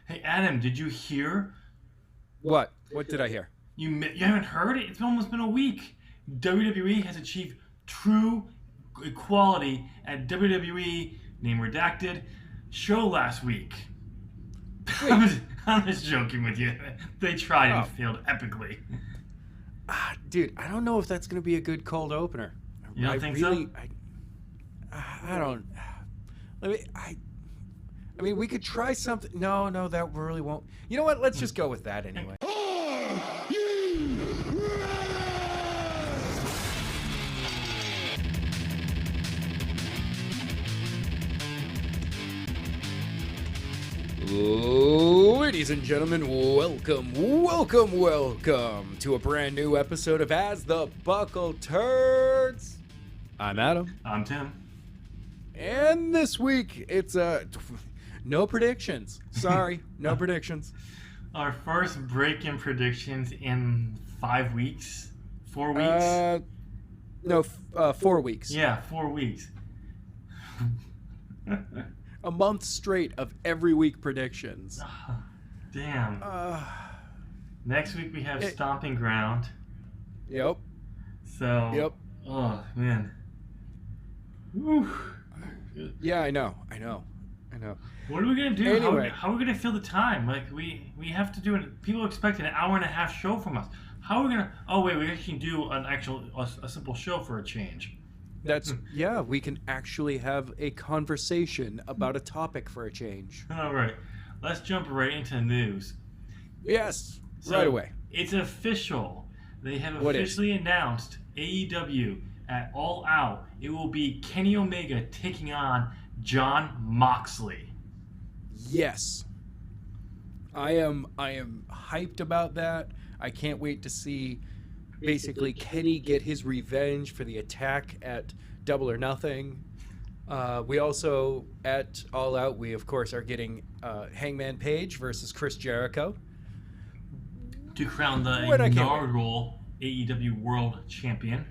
Hey Adam, did you hear? What? What did I hear? You haven't heard it? It's almost been a week. WWE has achieved true equality at WWE name redacted show last week. Wait. I'm just joking with you. They tried and Oh, failed epically. dude, I don't know if that's gonna be a good cold opener. You I don't think so? really, I don't. Let me. I mean, we could try something. No, no, that really won't. You know what? Let's just go with that anyway. Ladies and gentlemen, welcome to a brand new episode of As the Buckle Turds. I'm Adam, I'm Tim. and this week it's no predictions. Sorry, no predictions. Our first break in predictions in 5 weeks. 4 weeks? No, 4 weeks. Yeah, 4 weeks. A month straight of every week predictions. Damn. Next week we have Stomping Ground. Yep. So. Yep. Oh man. Whew. Yeah, I know. What are we gonna do? Anyway. How are we gonna fill the time? Like we have to do it. People expect an hour and a half show from us. How are we gonna? Oh wait, we actually do a simple show for a change. Yeah, we can actually have a conversation about a topic for a change. All right, let's jump right into the news. Yes, So, right away. It's official. They have What is? officially announced AEW at All Out. It will be Kenny Omega taking on Jon Moxley. Yes. I am hyped about that. I can't wait to see basically Kenny get his revenge for the attack at Double or Nothing. We also at All Out, we of course are getting Hangman Page versus Chris Jericho. To crown the What I can't inaugural AEW World Champion.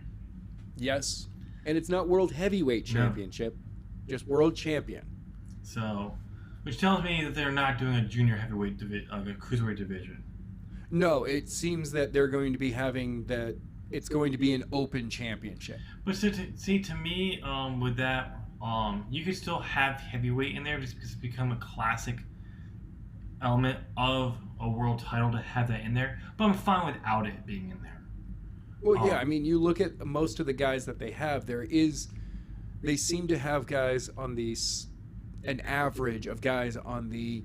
Yes. And it's not World Heavyweight Championship, just World Champion. So, which tells me that they're not doing a junior heavyweight a cruiserweight division. No, it seems that they're going to be having that. It's going to be an open championship. But to me, with that, you could still have heavyweight in there just because it's become a classic element of a world title to have that in there. But I'm fine without it being in there. Well, yeah, I mean, you look at most of the guys that they have. They seem to have guys on an average of guys on the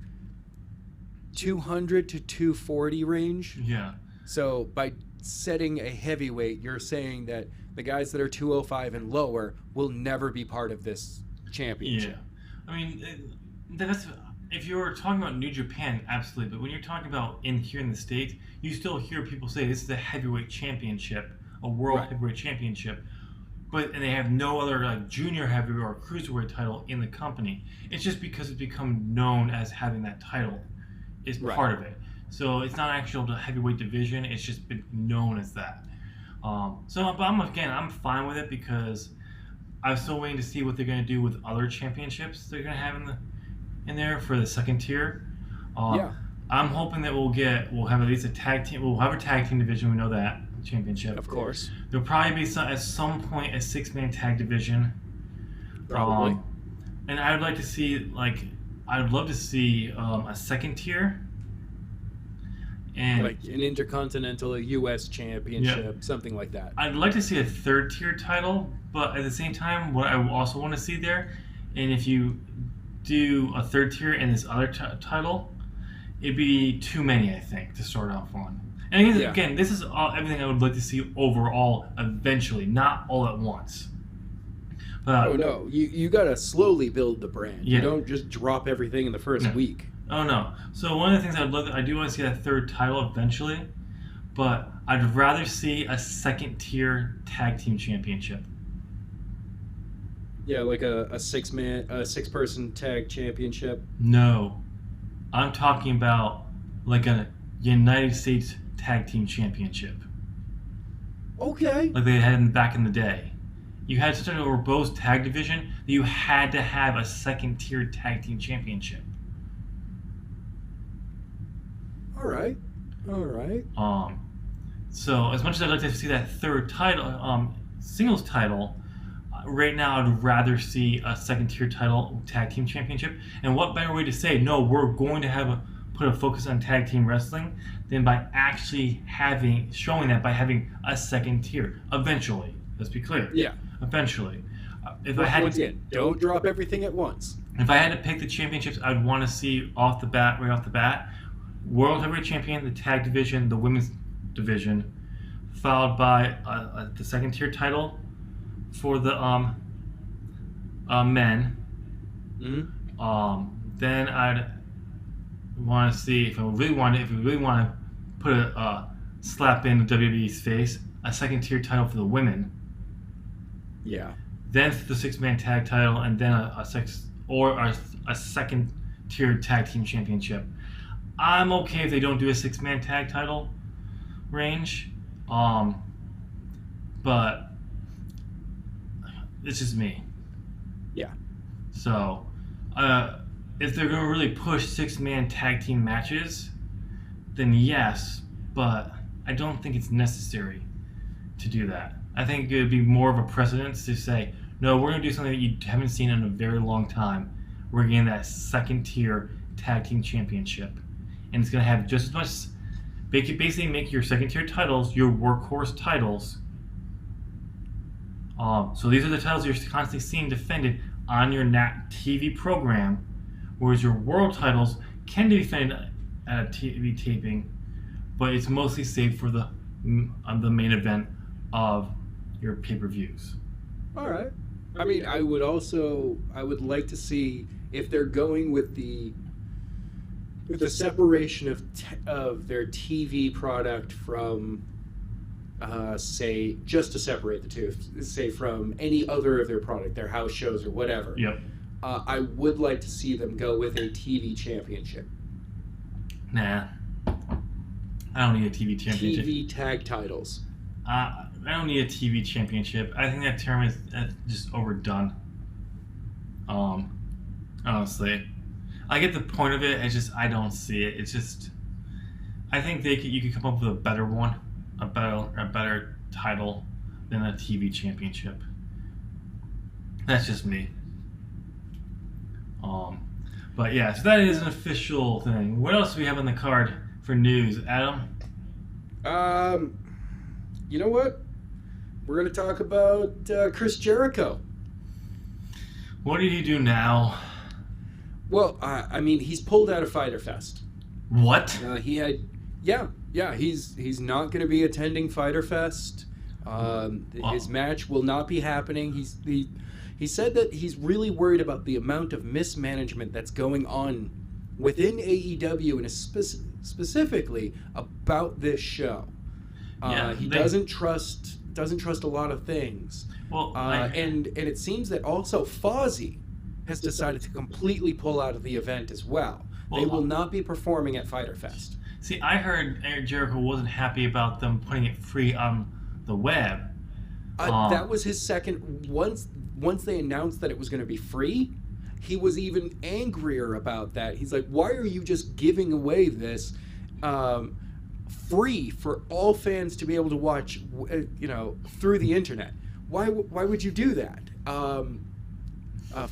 200 to 240 range. Yeah. So by setting a heavyweight, you're saying that the guys that are 205 and lower will never be part of this championship. Yeah. I mean, that's if you're talking about New Japan, absolutely. But when you're talking about here in the States, you still hear people say this is a heavyweight championship, a world heavyweight championship. And they have no other like junior heavyweight or cruiserweight title in the company. It's just because it's become known as having that title is part of it. So it's not actually the heavyweight division. It's just been known as that. But I'm fine with it because I'm still waiting to see what they're going to do with other championships they're going to have in there for the second tier. I'm hoping that we'll have at least a tag team. We'll have a tag team division. We know that championship. Of course. There'll probably be at some point a 6-man tag division. Probably. And I'd like to see I'd love to see a second tier. And Like an intercontinental U.S. championship, something like that. I'd like to see a third tier title, but at the same time, what I also want to see there, and if you do a third tier and this other title, it'd be too many, I think, to start off on. And again, this is everything I would like to see overall eventually, not all at once. But, no, you gotta slowly build the brand. Yeah. You don't just drop everything in the first week. Oh no! So one of the things I do want to see that third title eventually, but I'd rather see a second tier tag team championship. Yeah, like a six-person tag championship. No, I'm talking about like a United States tag team championship. Okay. Like they had back in the day. You had such a robust tag division that you had to have a second tier tag team championship. right. All right. So as much as I'd like to see that third title, singles title, right now I'd rather see a second tier title tag team championship. And what better way to say no? We're going to put a focus on tag team wrestling than by actually showing that by having a second tier eventually. Let's be clear. Yeah. Eventually, Once again, don't drop everything at once. If I had to pick the championships, I'd want to see right off the bat, World Heavyweight Champion, the tag division, the women's division, followed by the second tier title for the men. Mm-hmm. Then I'd want to see if we really want to put a slap in WWE's face, a second tier title for the women. Yeah. Then the 6-man tag title, and then a second tier tag team championship. I'm okay if they don't do a 6-man tag title range, but it's just me. Yeah. So, if they're going to really push 6-man tag team matches, then yes, but I don't think it's necessary to do that. I think it would be more of a precedence to say, no, we're going to do something that you haven't seen in a very long time. We're getting that second tier tag team championship. And it's going to have just as much, basically make your second tier titles your workhorse titles. So these are the titles you're constantly seeing defended on your TV program, whereas your world titles can be defended at a TV taping, but it's mostly saved for the main event of your pay-per-views. All right. I mean, I would like to see if they're going with the separation of their TV product from, say, just to separate the two, say from any other of their product, their house shows or whatever. Yep. I would like to see them go with a TV championship. Nah. I don't need a TV championship. TV tag titles. I don't need a TV championship. I think that term is just overdone. Honestly, I get the point of it. I don't see it. It's just, I think you could come up with a better one, a better title than a TV championship. That's just me. But yeah, so that is an official thing. What else do we have on the card for news, Adam? You know what? We're going to talk about Chris Jericho. What did he do now? Well, I mean, he's pulled out of Fyter Fest. What? He's not going to be attending Fyter Fest. His match will not be happening. He said that he's really worried about the amount of mismanagement that's going on within AEW and specifically about this show. He doesn't trust a lot of things. Well, and it seems that also Fozzy has decided to completely pull out of the event as well. They will not be performing at Fyter Fest. See, I heard Eric Jericho wasn't happy about them putting it free on the web. That was his second. Once they announced that it was going to be free, he was even angrier about that. He's like, "Why are you just giving away this free for all fans to be able to watch? Through the internet? Why would you do that?"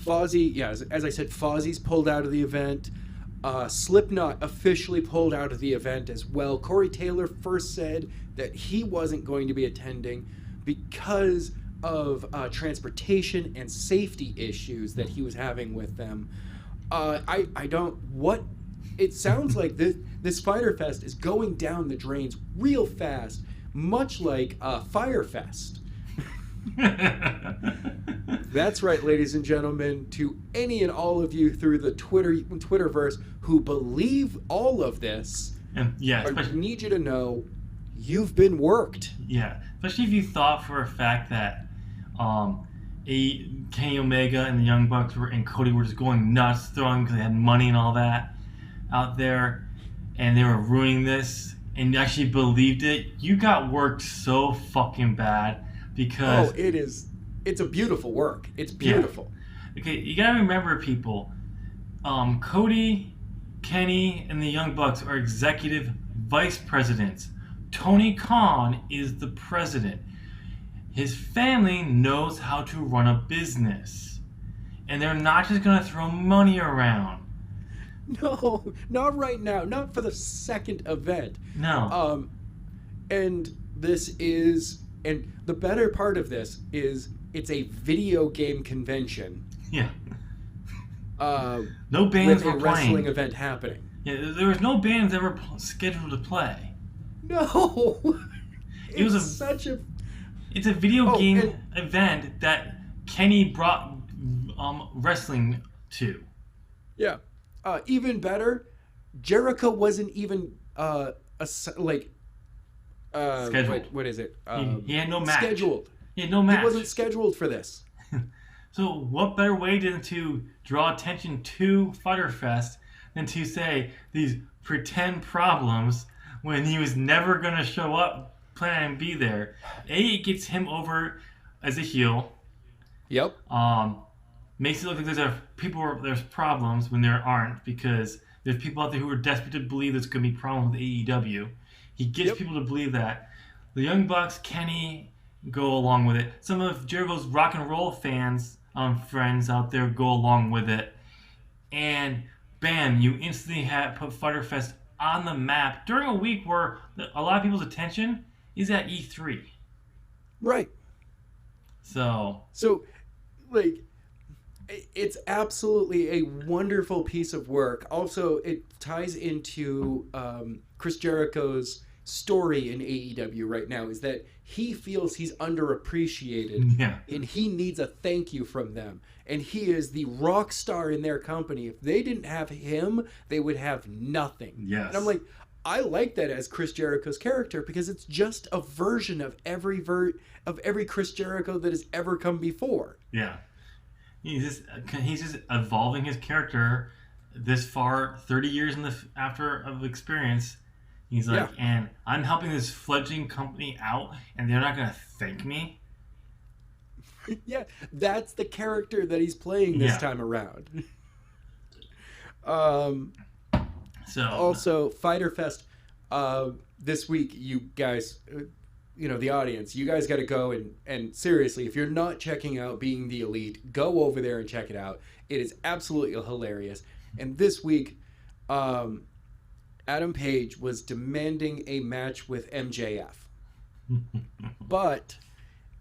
Fozzy, as I said, Fozzy's pulled out of the event. Slipknot officially pulled out of the event as well. Corey Taylor first said that he wasn't going to be attending because of transportation and safety issues that he was having with them. It sounds like this Fyter Fest is going down the drains real fast, much like Fyre Fest. That's right, ladies and gentlemen. To any and all of you through the Twitterverse who believe all of this, I need you to know you've been worked. Yeah, especially if you thought for a fact that Kenny Omega and the Young Bucks and Cody were just going nuts, throwing because they had money and all that out there, and they were ruining this, and you actually believed it. You got worked so fucking bad. Because it's a beautiful work. It's beautiful. Yeah. Okay, you gotta remember, people. Cody, Kenny, and the Young Bucks are executive vice presidents. Tony Khan is the president. His family knows how to run a business. And they're not just going to throw money around. No, not right now. Not for the second event. No. And the better part of this is it's a video game convention. Yeah. No bands with were a playing. wrestling event happening. Yeah, there was no bands ever scheduled to play. No. It's a video game event that Kenny brought wrestling to. Yeah. Even better, Jericho wasn't even scheduled. What is it? He had no match. Scheduled. He had no match. He wasn't scheduled for this. So what better way than to draw attention to Fyter Fest than to say these pretend problems when he was never going to show up, plan and be there. It gets him over as a heel. Yep. Makes it look like there's problems when there aren't, because there's people out there who are desperate to believe there's going to be problems with AEW. He gets people to believe that. The Young Bucks, Kenny, go along with it. Some of Jericho's rock and roll fans, friends out there, go along with it. And bam, you instantly put Fyter Fest on the map during a week where a lot of people's attention is at E3. Right. So like, it's absolutely a wonderful piece of work. Also, it ties into Chris Jericho's story in AEW right now, is that he feels he's underappreciated. Yeah. And he needs a thank you from them. And he is the rock star in their company. If they didn't have him, they would have nothing. Yes. And I'm like, I like that as Chris Jericho's character, because it's just a version of every Chris Jericho that has ever come before. Yeah. He's just evolving his character this far, 30 years after of experience. He's like, and I'm helping this fledgling company out, and they're not going to thank me. Yeah, that's the character that he's playing this time around. Also, Fyter Fest this week, you guys, the audience, you guys got to go and seriously, if you're not checking out Being the Elite, go over there and check it out. It is absolutely hilarious. And this week, Adam Page was demanding a match with MJF. But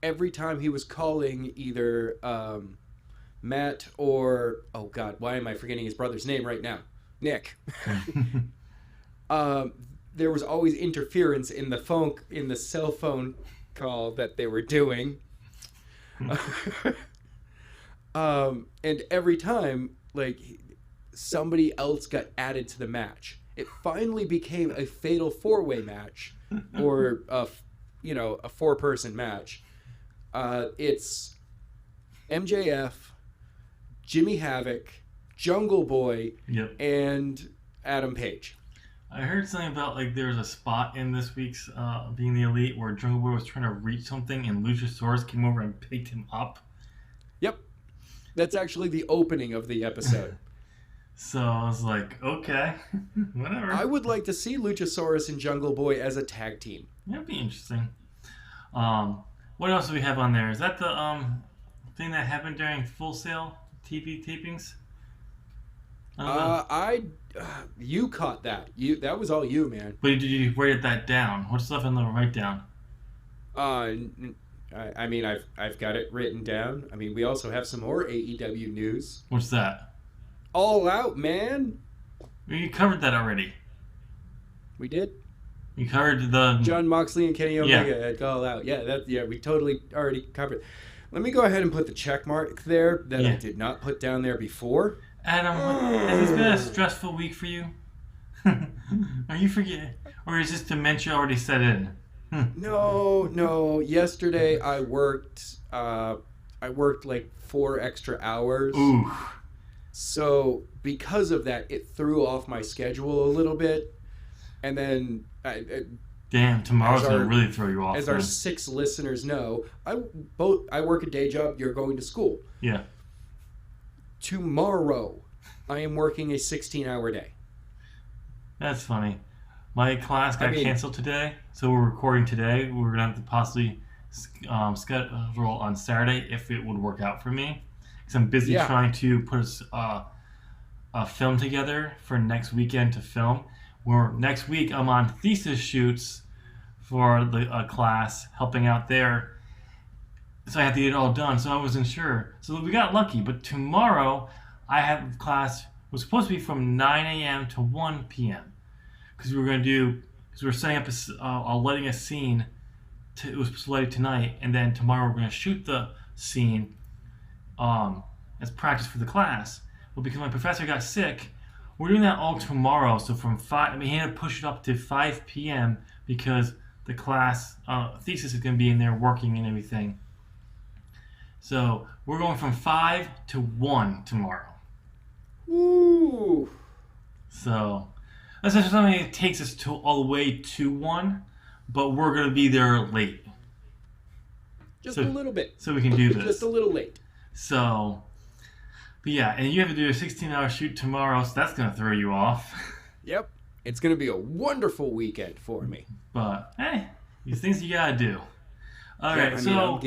every time he was calling either Matt or, oh God, why am I forgetting his brother's name right now? Nick. There was always interference in the cell phone call that they were doing. And every time, like, somebody else got added to the match. It finally became a fatal four-way match, or a 4-person match. It's MJF, Jimmy Havoc, Jungle Boy, and Adam Page. I heard something about, like, there was a spot in this week's Being the Elite where Jungle Boy was trying to reach something and Luchasaurus came over and picked him up. Yep. That's actually the opening of the episode. So I was like, okay, whatever. I would like to see Luchasaurus and Jungle Boy as a tag team. That'd be interesting. What else do we have on there? Is that the thing that happened during Full Sail TV tapings? You caught that. That was all you, man. But did you write that down? What's stuff in the write down? I mean, I've got it written down. I mean, we also have some more AEW news. What's that? All Out, man. You covered that already. We did. You covered the John Moxley and Kenny Omega at All Out. Yeah, we totally already covered. Let me go ahead and put the check mark there that I did not put down there before. Adam, has this been a stressful week for you? Are you forgetting, or is this dementia already set in? No. Yesterday I worked like 4 extra hours. Ooh. So because of that, it threw off my schedule a little bit, and then damn, tomorrow's gonna really throw you off. As our 6 listeners know, I work a day job. You're going to school. Yeah. Tomorrow, I am working a 16-hour day. That's funny. My class got canceled today, so we're recording today. We're gonna have to possibly schedule on Saturday if it would work out for me, because I'm busy trying to put a film together for next weekend to film. Where next week I'm on thesis shoots for the class, helping out there. So I had to get it all done. So I wasn't sure. So we got lucky. But tomorrow I have class was supposed to be from 9 a.m. to 1 p.m. because we were setting up a lighting a scene. It was supposed to light tonight, and then tomorrow we're going to shoot the scene as practice for the class. But because my professor got sick, we're doing that all tomorrow. So from 5, he had to push it up to 5 p.m. because the class thesis is going to be in there working and everything. So we're going from 5 to 1 tomorrow. Ooh. So that's just something that takes us to all the way to 1, but we're going to be there late. Just a little bit. So we can do this. Just a little late. So, but yeah, and you have to do a 16-hour shoot tomorrow, so that's going to throw you off. Yep. It's going to be a wonderful weekend for me. But, hey, these things you got to do. All right, so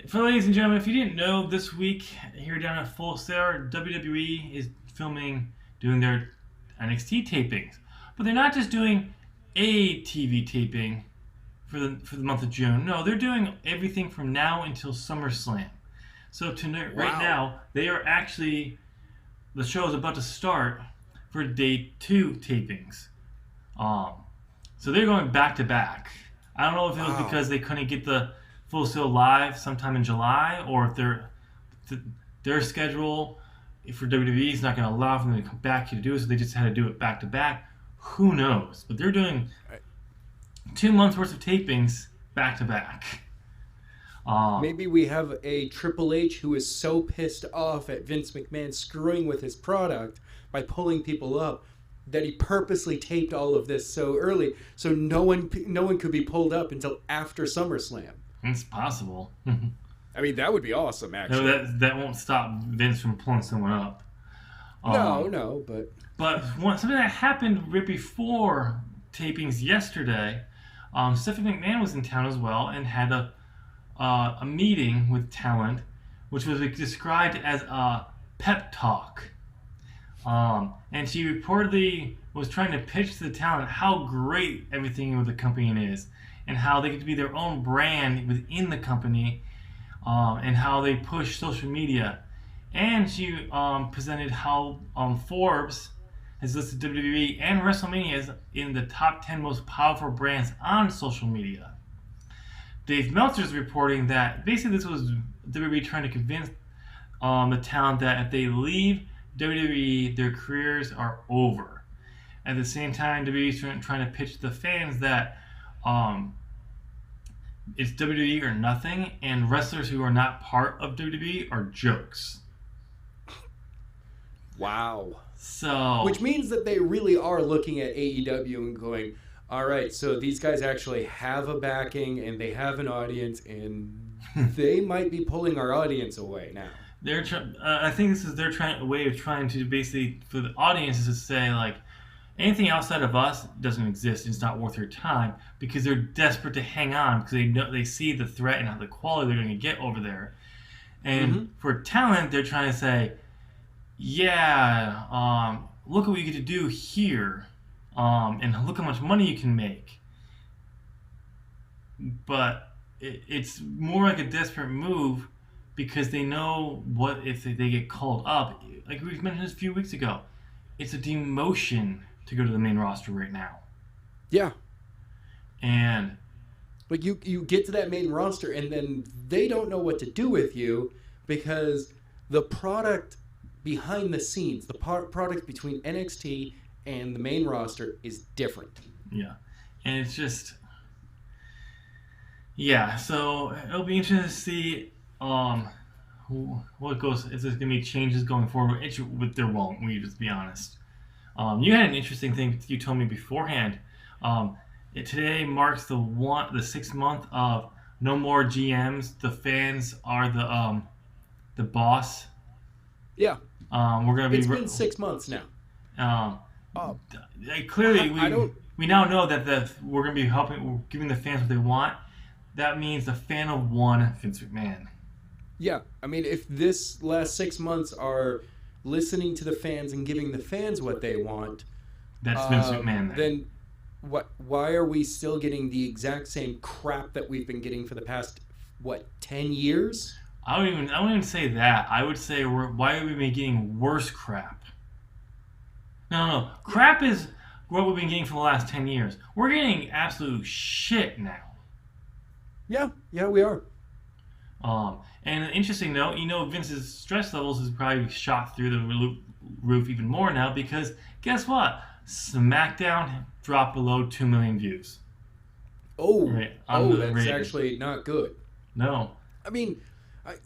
for ladies and gentlemen, if you didn't know, this week here down at Full Sail, WWE is doing their NXT tapings. But they're not just doing a TV taping for the month of June. No, they're doing everything from now until SummerSlam. So right now, they are actually, the show is about to start for day 2 tapings. So they're going back to back. I don't know if it was because they couldn't get the Full Sail live sometime in July, or if their schedule for WWE is not going to allow for them to come back here to do it, so they just had to do it back to back. Who knows? But they're doing 2 months worth of tapings back to back. Maybe we have a Triple H who is so pissed off at Vince McMahon screwing with his product by pulling people up that he purposely taped all of this so early, so no one could be pulled up until after SummerSlam. It's possible. I mean, that would be awesome, actually. No, that won't stop Vince from pulling someone up. No, But something that happened right before tapings yesterday, Stephanie McMahon was in town as well and had a meeting with talent, which was described as a pep talk. And she reportedly was trying to pitch to the talent how great everything with the company is, and how they get to be their own brand within the company, and how they push social media. And she presented how Forbes has listed WWE and WrestleMania as in the top 10 most powerful brands on social media. Dave Meltzer is reporting that basically this was WWE trying to convince the talent that if they leave WWE, their careers are over. At the same time, WWE is trying to pitch to the fans that it's WWE or nothing, and wrestlers who are not part of WWE are jokes. Wow. So, which means that they really are looking at AEW and going, all right, so these guys actually have a backing and they have an audience, and they might be pulling our audience away now. I think this is their way of trying to basically, for the audiences to say, like, anything outside of us doesn't exist. It's not worth your time, because they're desperate to hang on because they see the threat and how the quality they're going to get over there. And for talent, they're trying to say, yeah, look at what you get to do here, and look how much money you can make. But it's more like a desperate move because they know what if they get called up. Like we mentioned this a few weeks ago, it's a demotion to go to the main roster right now. Yeah. And like you get to that main roster and then they don't know what to do with you because the product behind the scenes, the product between NXT and the main roster is different. Yeah. And it's just, yeah, so it'll be interesting to see what goes, if there's going to be changes going forward. There won't, we just be honest. You had an interesting thing you told me beforehand. Today marks the 6th month of no more GMs. The fans are the boss. Yeah. We're gonna be. It's been 6 months now. Clearly, we now know that we're going to be we're giving the fans what they want. That means the fan of one, Vince McMahon. Yeah, I mean, if this last 6 months are listening to the fans and giving the fans what they want, that's Vince McMahon. Then why are we still getting the exact same crap that we've been getting for the past 10 years? I wouldn't even say that. I would say why are we been getting worse crap? No. Crap is what we've been getting for the last 10 years. We're getting absolute shit now. Yeah, we are. And an interesting note, Vince's stress levels has probably shot through the roof even more now because guess what? SmackDown dropped below 2 million views. That's actually not good. No. I mean,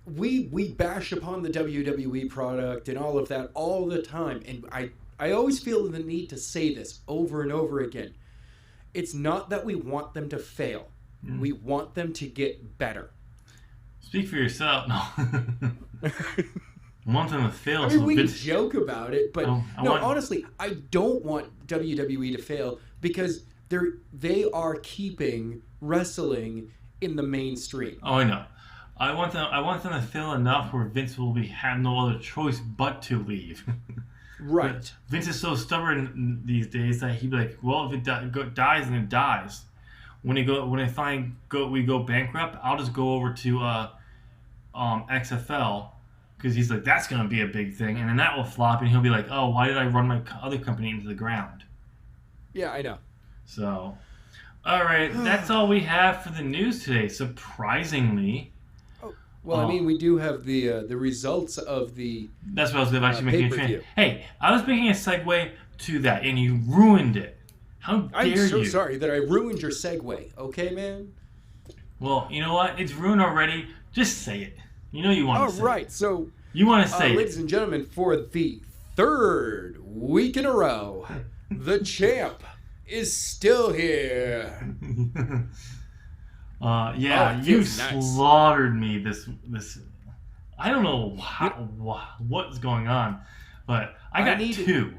we bash upon the WWE product and all of that all the time, and I always feel the need to say this over and over again. It's not that we want them to fail. We want them to get better. Speak for yourself. No. I want them to fail. I mean, we can joke about it, but honestly, I don't want WWE to fail because they are keeping wrestling in the mainstream. Oh, I know. I want them to fail enough where Vince will have no other choice but to leave. Right. But Vince is so stubborn these days that he'd be like, "Well, if it dies, then it dies. When we go bankrupt, I'll just go over to XFL." Because he's like, that's going to be a big thing. And then that will flop, and he'll be like, oh, why did I run my other company into the ground? Yeah, I know. So, all right. That's all we have for the news today, surprisingly. Oh, well, I mean, we do have the results of the That's what I was going to actually make a trend. Hey, I was making a segue to that, and you ruined it. How dare you? I'm so sorry that I ruined your segue. Okay, man? Well, you know what? It's ruined already. Just say it. You know you want to say it. All right, so you want to say it. Ladies and gentlemen, for the third week in a row, the champ is still here. You slaughtered me this. I don't know what's going on, but I got two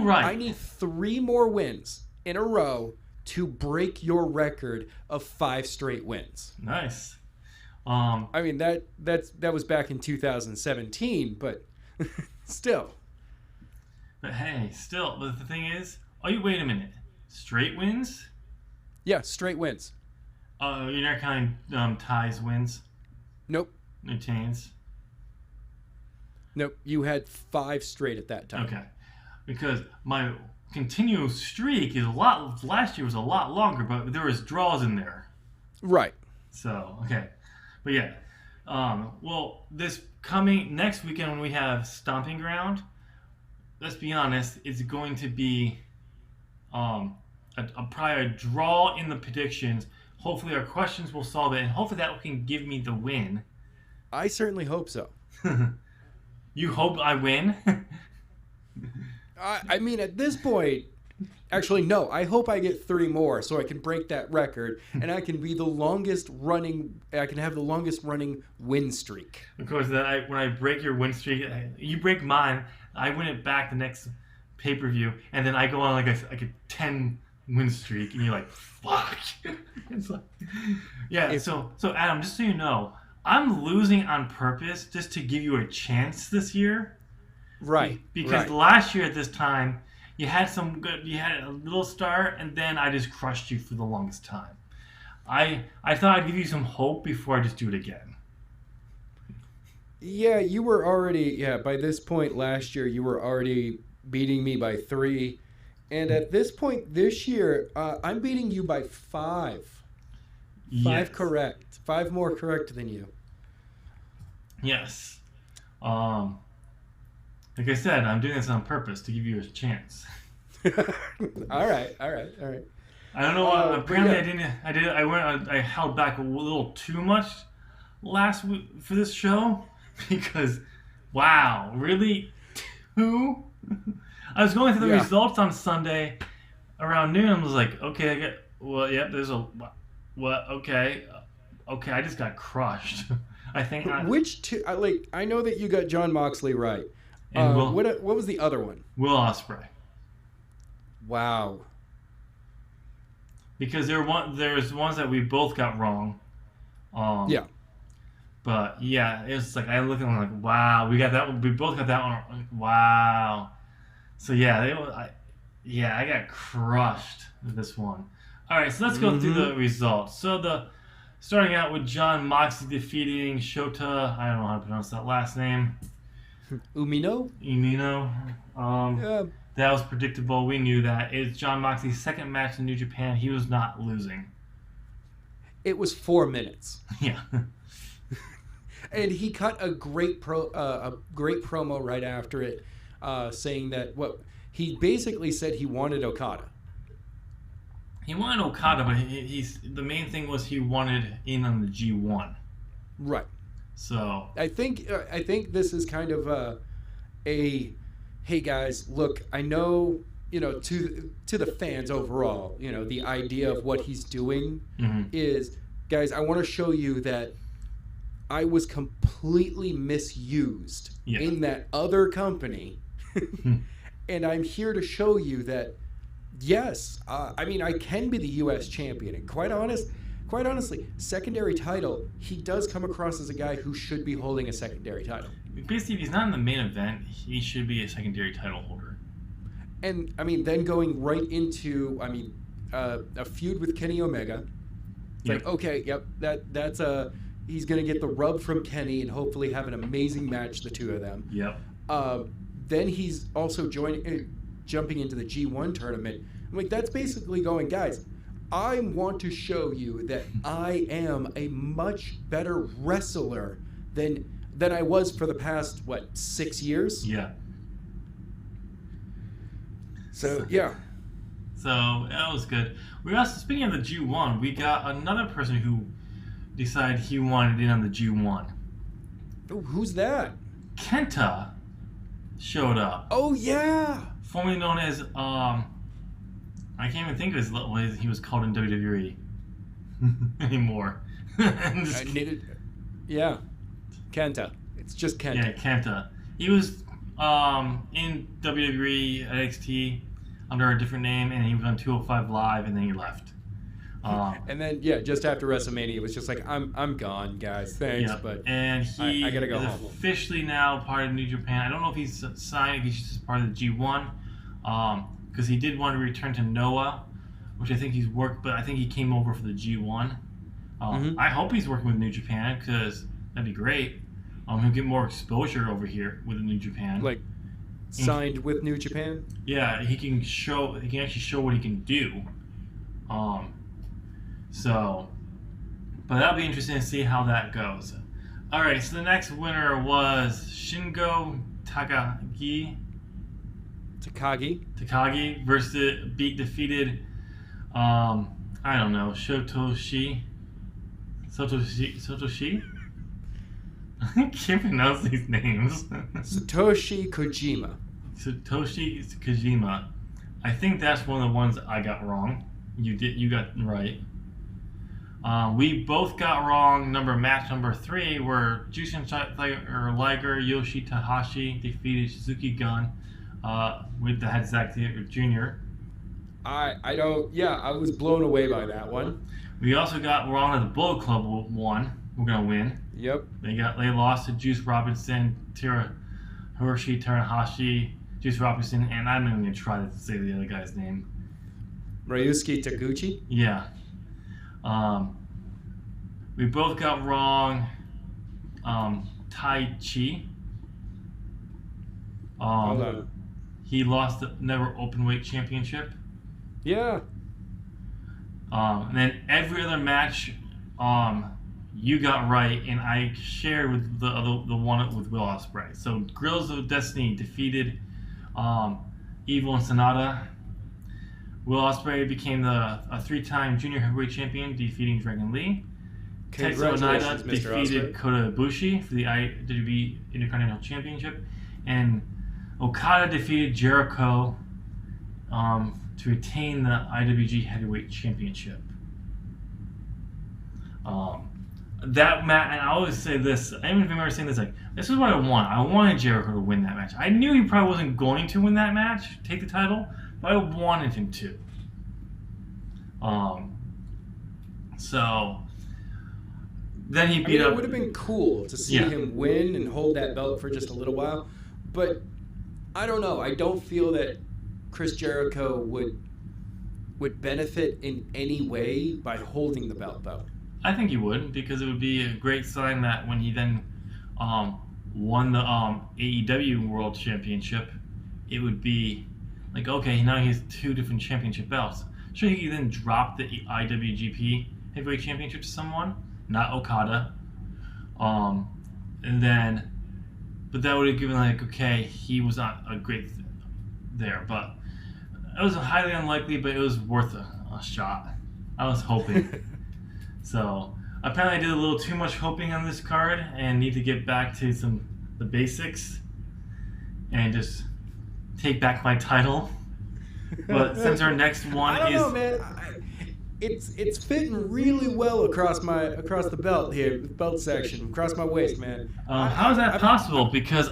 right. I need 3 more wins in a row to break your record of 5 straight wins. Nice. I mean that was back in 2017, but still. But hey, still. But the thing is, wait a minute. Straight wins? Yeah, straight wins. You're not counting ties wins? Nope. No chains? Nope. You had 5 straight at that time. Okay. Because my continuous streak last year was a lot longer, but there was draws in there. Right. So, okay. But yeah. This coming next weekend when we have Stomping Ground, let's be honest, it's going to be probably a draw in the predictions. Hopefully our questions will solve it, and hopefully that can give me the win. I certainly hope so. You hope I win? I mean, at this point, actually, no. I hope I get 3 more so I can break that record, and I can be the longest running. I can have the longest running win streak. Of course, then when I break your win streak, you break mine. I win it back the next pay-per-view, and then I go on like a 10 win streak, and you're like, fuck. It's like, yeah. So Adam, just so you know, I'm losing on purpose just to give you a chance this year. Right. Because last year at this time, you had a little start, and then I just crushed you for the longest time. I thought I'd give you some hope before I just do it again. Yeah, you were already, by this point last year, you were already beating me by 3. And at this point this year, I'm beating you by 5. Yes. 5 correct. 5 more correct than you. Yes. Like I said, I'm doing this on purpose to give you a chance. All right. I don't know. Apparently, I held back a little too much last week for this show because, wow, really, 2? I was going through the results on Sunday around noon. I was like, okay, there's a what? Okay, I just got crushed. I think. Which 2? I know that you got John Moxley right. And what was the other one? Will Ospreay. Wow. because there's ones that we both got wrong. Yeah. But yeah, it's like I look at them like, wow, we got that one. We both got that one. Like, wow. So yeah, I got crushed with this one. All right, so let's go through the results. So starting out with John Moxley defeating Shota. I don't know how to pronounce that last name. Umino. Yeah. That was predictable. We knew that. It's John Moxley's second match in New Japan. He was not losing. It was 4 minutes. Yeah. And he cut a great promo right after it, saying that he basically said he wanted Okada. He wanted Okada, but the main thing was he wanted in on the G1. Right. So I think this is kind of hey guys, look, I know, to the fans overall, the idea of what he's doing is, guys, I want to show you that I was completely misused in that other company. And I'm here to show you that, yes, I can be the U.S. champion. And quite honestly, secondary title, he does come across as a guy who should be holding a secondary title. Basically, if he's not in the main event, he should be a secondary title holder. And, then going right into, a feud with Kenny Omega. It's like, okay, that's he's going to get the rub from Kenny and hopefully have an amazing match, the two of them. Yep. Then he's also jumping into the G1 tournament. I'm like, that's basically going, guys, I want to show you that I am a much better wrestler than I was for the past, 6 years? Yeah. So, yeah. So, that was good. We also, speaking of the G1, we got another person who decided he wanted in on the G1. Oh, who's that? Kenta showed up. Oh, yeah! Formerly known as, I can't even think of what he was called in WWE anymore. Yeah. Kenta. It's just Kenta. Yeah, Kenta. He was in WWE NXT under a different name, and he was on 205 Live, and then he left. And then, just after WrestleMania, it was just like, I'm gone, guys. Thanks, but and he I gotta go is home. Officially now part of New Japan. I don't know if he's signed, if he's just part of the G1, because he did want to return to Noah, which I think he's worked, but I think he came over for the G1. I hope he's working with New Japan, because that'd be great. He'll get more exposure over here with New Japan. Like, signed with New Japan? Yeah, he can actually show what he can do. But that'll be interesting to see how that goes. All right, so the next winner was Shingo Takagi versus defeated I don't know, Satoshi. I can't pronounce these names. Satoshi Kojima. I think that's one of the ones I got wrong. You got right. We both got wrong. Match number 3, where Jushin Liger Yoshi Tanahashi defeated Suzuki Gun with the head Zack Jr. I was blown away by that one. We also got wrong that the Bullet Club won. We're gonna win. Yep. They lost to Juice Robinson, Hiroshi Tanahashi, Juice Robinson, and I'm not even gonna try to say the other guy's name. Ryusuke Taguchi? Yeah. We both got wrong. Tai Chi. Hold on. He lost the Never Openweight Championship. Yeah. And then every other match, you got right, and I shared with the one with Will Ospreay. So Grills of Destiny defeated Evil and Sonata. Will Ospreay became a 3-time junior heavyweight champion, defeating Dragon Lee. Tetsuya Naito defeated Kota Ibushi for the IWGP Intercontinental Championship, and Okada defeated Jericho to retain the IWG Heavyweight Championship. That match, and I always say this, I even remember saying this, like, this is what I want. I wanted Jericho to win that match. I knew he probably wasn't going to win that match, take the title, but I wanted him to. Um, so then he I beat mean, up. it would have been cool to see Yeah. him win and hold that belt for just a little while, but I don't know. I don't feel that Chris Jericho would benefit in any way by holding the belt, though. I think he would, because it would be a great sign that when he then won the AEW World Championship, it would be like, okay, now he has two different championship belts. Sure, he could then drop the IWGP Heavyweight Championship to someone, not Okada. And then, but that would have given like, okay, he was not a great there, but it was highly unlikely, but it was worth a shot. I was hoping. So apparently I did a little too much hoping on this card and need to get back to the basics and just take back my title. But since our next one I don't know, man. It's fitting really well across the belt here, the belt section, across my waist, man. How is that possible? Because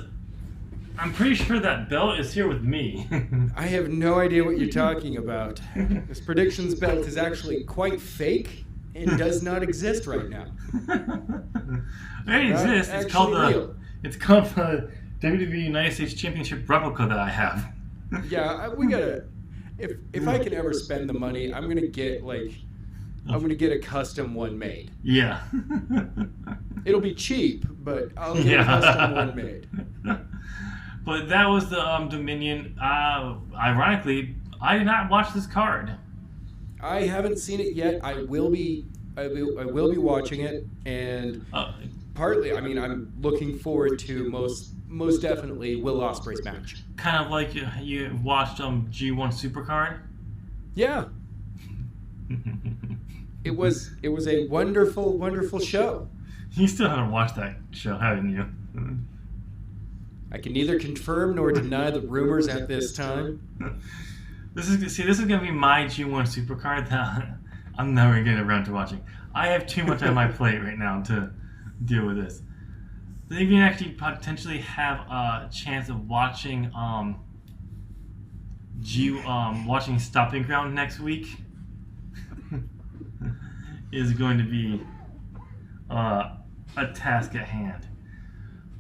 I'm pretty sure that belt is here with me. I have no idea what you're talking about. This predictions belt is actually quite fake and does not exist right now. It exists. It's called the WWE United States Championship replica that I have. Yeah, we gotta. If I can ever spend the money, I'm gonna get a custom one made. Yeah. It'll be cheap, but I'll get a custom one made. But that was the Dominion. Ironically, I did not watch this card. I haven't seen it yet. I will be watching it, and partly, I mean, I'm looking forward to most definitely Will Ospreay's match. Kind of like you watched G1 Supercard. Yeah. It was a wonderful show. You still haven't watched that show, haven't you? I can neither confirm nor deny the rumors at this time. This is gonna be my G1 Supercard that I'm never gonna get around to watching. I have too much on my plate right now to deal with this. They even actually potentially have a chance of watching watching Stomping Ground next week. Is going to be a task at hand.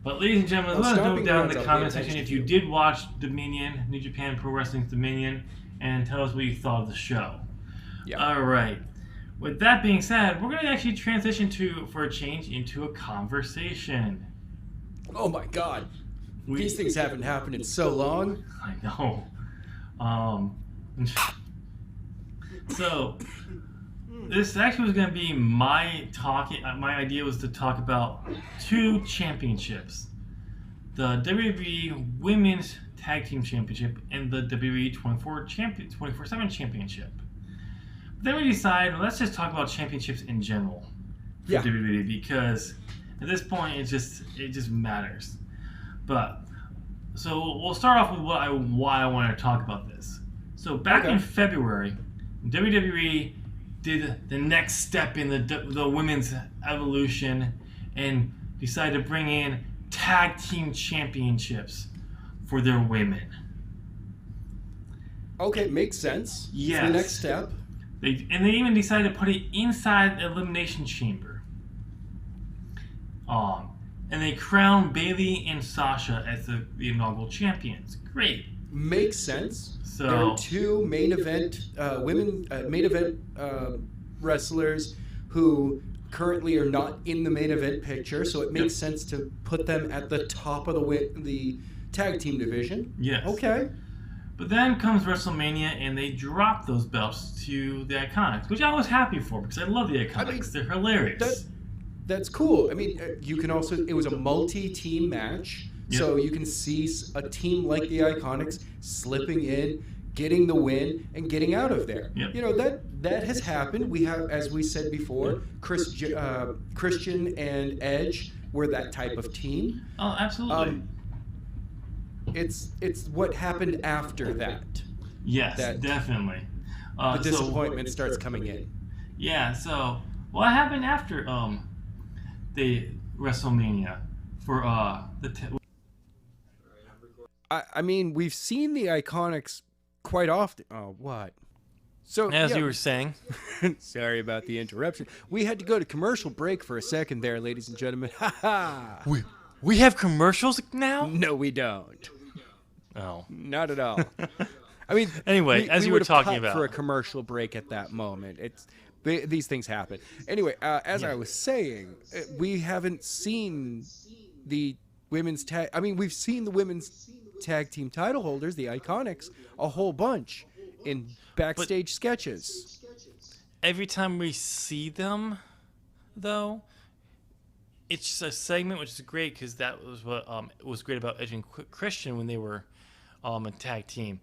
But ladies and gentlemen, let us know down in the comment section if you did watch Dominion, New Japan Pro Wrestling's Dominion, and tell us what you thought of the show. Yep. All right. With that being said, we're going to actually transition for a change into a conversation. Oh my God. These things haven't happened in so long. I know. So, this actually was going to be my idea was to talk about two championships. The WWE Women's Tag Team Championship and the WWE 24/7 Championship. Then we decided, let's just talk about championships in general for WWE, because at this point it just matters. But so we'll start off with why I want to talk about this. So back in February, WWE did the next step in the women's evolution and decided to bring in tag team championships for their women. Okay, makes sense. Yes. It's the next step. They even decided to put it inside the Elimination Chamber. And they crowned Bayley and Sasha as the inaugural champions. Great. Makes sense. So there are two main event wrestlers who currently are not in the main event picture, so it makes sense to put them at the top of the tag team division. Yes. Okay. But then comes WrestleMania, and they drop those belts to the Iconics, which I was happy for because I love the Iconics. I mean, they're hilarious. That's cool. I mean, you can also, it was a multi-team match, so you can see a team like the Iconics slipping in, getting the win, and getting out of there. Yep. You know, that has happened. We have, as we said before, Christian and Edge were that type of team. Oh, absolutely. It's what happened after that. Yes, definitely. The disappointment starts coming in. Yeah, so what happened after the WrestleMania for I mean, we've seen the Iconics quite often. Oh, what? So As yeah, you were saying, sorry about the interruption. We had to go to commercial break for a second there, ladies and gentlemen. Ha ha. we have commercials now? No, we don't. Oh. Not at all. I mean, Anyway, as we you would were have talking cut about. for a commercial break at that moment. These things happen. Anyway, as I was saying, we haven't seen the women's tag. I mean, we've seen the women's tag team title holders, the Iconics, a whole bunch in backstage sketches. Every time we see them, though, it's just a segment, which is great because that was what was great about Edge and Christian when they were a tag team.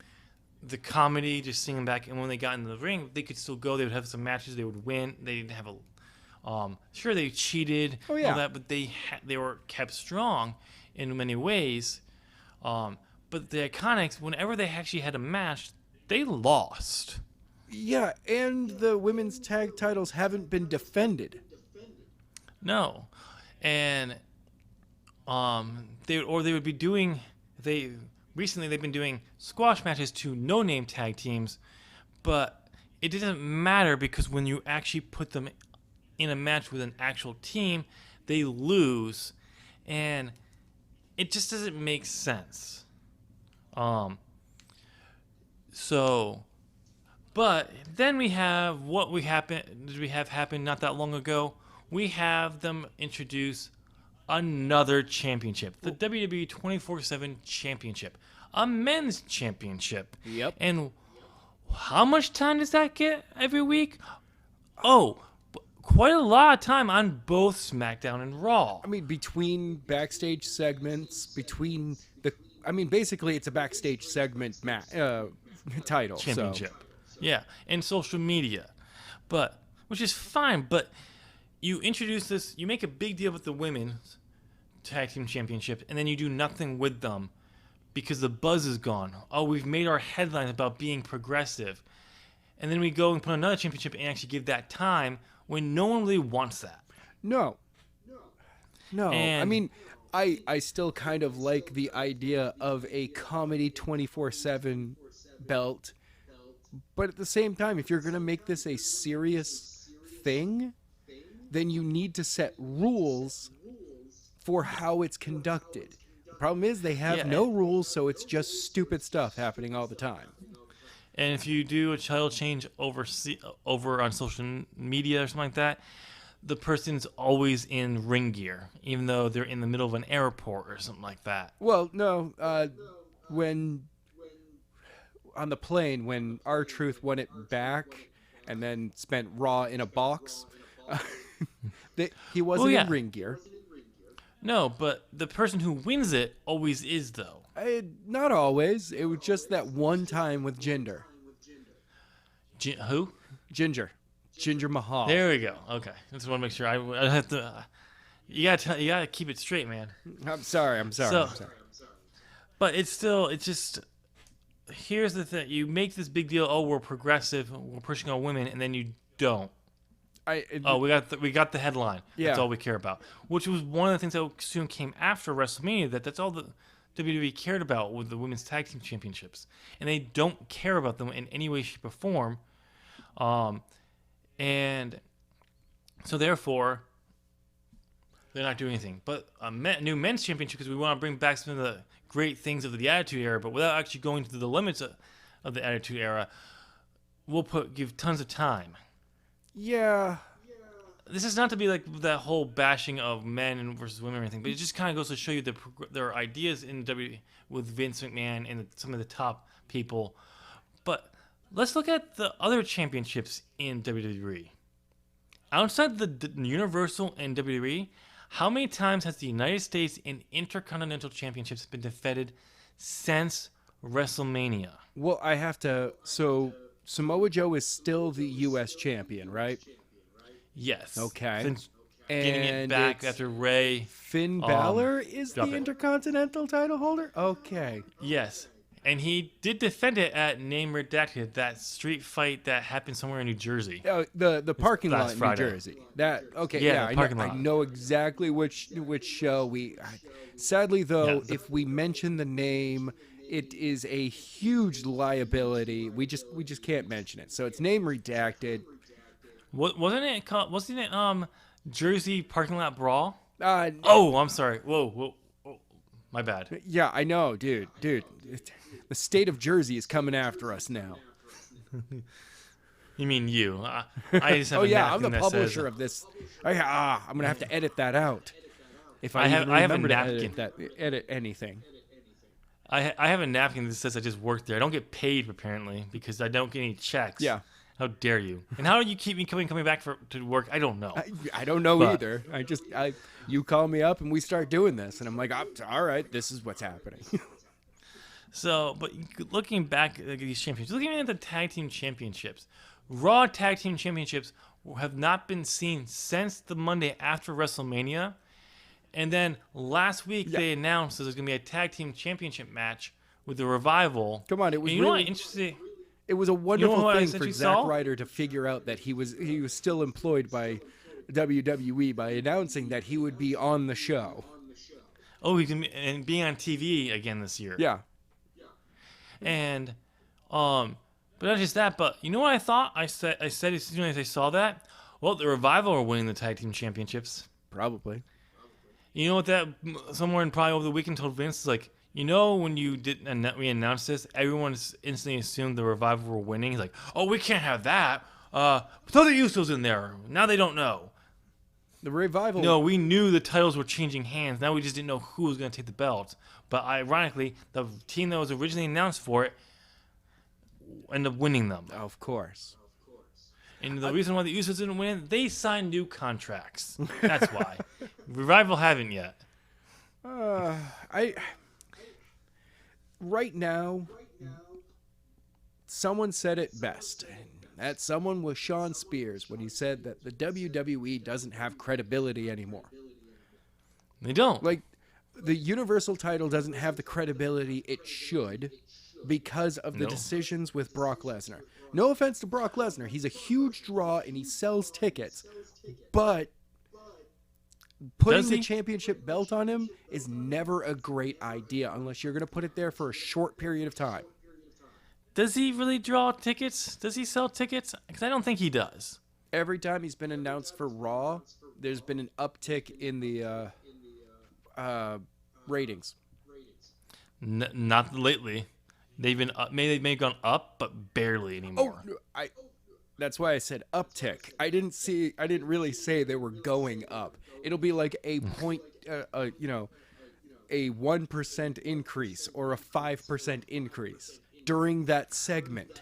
The comedy, just seeing them back, and when they got into the ring, they could still go. They would have some matches. They would win. They didn't have a. Sure, they cheated, Oh, yeah. all that, but they were kept strong in many ways. But the Iconics, whenever they actually had a match, they lost. Yeah, and the women's tag titles haven't been defended. No, and they would be doing recently they've been doing squash matches to no-name tag teams, but it doesn't matter because when you actually put them in a match with an actual team, they lose, and it just doesn't make sense. But then we have what we have happen not that long ago. We have them introduce another championship, the WWE 24/7 Championship, a men's championship. Yep. And how much time does that get every week? Oh, quite a lot of time on both SmackDown and Raw. I mean, between backstage segments, basically it's a backstage segment title. Championship. So. Yeah, and social media. Which is fine, but you introduce this, you make a big deal with the women's tag team championship, and then you do nothing with them because the buzz is gone. Oh, we've made our headlines about being progressive. And then we go and put another championship and actually give that time when no one really wants that. No. And I mean, I still kind of like the idea of a comedy 24/7 belt. But at the same time, if you're going to make this a serious thing, then you need to set rules for how it's conducted. The problem is they have no rules, so it's just stupid stuff happening all the time. And if you do a title change over on social media or something like that, the person's always in ring gear, even though they're in the middle of an airport or something like that. Well, no, when on the plane, when R-Truth won it back and then spent Raw in a box, he wasn't in ring gear. No, but the person who wins it always is, though. Not always. It was just that one time with Jinder. Who? Ginger Mahal. There we go. Okay, I just want to make sure I have to. You gotta keep it straight, man. I'm sorry. But it's just. Here's the thing: you make this big deal. Oh, we're progressive. We're pushing on women, and then you don't. We got the headline. Yeah. That's all we care about. Which was one of the things that soon came after WrestleMania. That's all the WWE cared about with the women's tag team championships, and they don't care about them in any way, shape, or form. And so therefore, they're not doing anything. But a new men's championship, because we want to bring back some of the great things of the Attitude Era, but without actually going to the limits of the Attitude Era, we'll give tons of time. Yeah. This is not to be like that whole bashing of men versus women or anything, but it just kind of goes to show you there are ideas in WWE with Vince McMahon and some of the top people. But let's look at the other championships in WWE. Outside the Universal and WWE, how many times has the United States and Intercontinental Championships been defended since WrestleMania? Well, I have to. So Samoa Joe is still the U.S. champion, right? Yes. Okay. Since getting it back after Ray. Finn Balor is the Intercontinental title holder? Okay. Yes. And he did defend it at Name Redacted, that street fight that happened somewhere in New Jersey. Oh, the parking lot in Friday. New Jersey. I know exactly which show we. Sadly, though, if we mention the name, It is a huge liability. We just can't mention it. So it's name redacted. Wasn't it Jersey parking lot brawl? Uh, Oh, I'm sorry. Whoa. My bad. yeah, I know, dude. The state of Jersey is coming after us now. You mean you? I just have. Oh a yeah, I'm the napkin that publisher says, of this. I'm gonna have to edit that out. If I I have- even I have a remember to napkin. edit anything. I have a napkin that says I just worked there. I don't get paid apparently because I don't get any checks. Yeah. How dare you? And how do you keep me coming back to work? I don't know. I don't know But- either. You call me up and we start doing this, and I'm like, all right, this is what's happening. So, but looking back at these championships, looking at the tag team championships, Raw tag team championships have not been seen since the Monday after WrestleMania. And then last week they announced that there's going to be a tag team championship match with the Revival. Come on, it was And you know what? really- Interesting. It was a wonderful what I thing sent for you, Zack Saul? Ryder to figure out that he was still employed by WWE by announcing that he would be on the show. Oh, he can and being on TV again this year. Yeah. And but not just that, but you know what I thought? I said as soon as I saw that, well, the Revival are winning the tag team championships. Probably. You know what? That somewhere in probably over the weekend told Vince is like, you know, when you we announced this, everyone instantly assumed the Revival were winning. He's like, oh, we can't have that. Throw the Usos in there. Now they don't know. The Revival. No, we knew the titles were changing hands. Now we just didn't know who was going to take the belts. But ironically, the team that was originally announced for it ended up winning them. Of course. And the reason why the Usos didn't win, they signed new contracts. That's why. Revival haven't yet. Right now, someone said it best. And that someone was Sean Spears when he said that the WWE doesn't have credibility anymore. They don't. Like, the Universal title doesn't have the credibility it should because of the No. decisions with Brock Lesnar. No offense to Brock Lesnar. He's a huge draw and he sells tickets. But putting Does the he? championship belt on him is never a great idea unless you're going to put it there for a short period of time. Does he really draw tickets? Does he sell tickets? Because I don't think he does. Every time he's been announced for Raw, there's been an uptick in the ratings. Not lately. They've been they may have gone up, but barely anymore. That's why I said uptick. I didn't really say they were going up. It'll be like a point, a 1% increase or a 5% increase during that segment.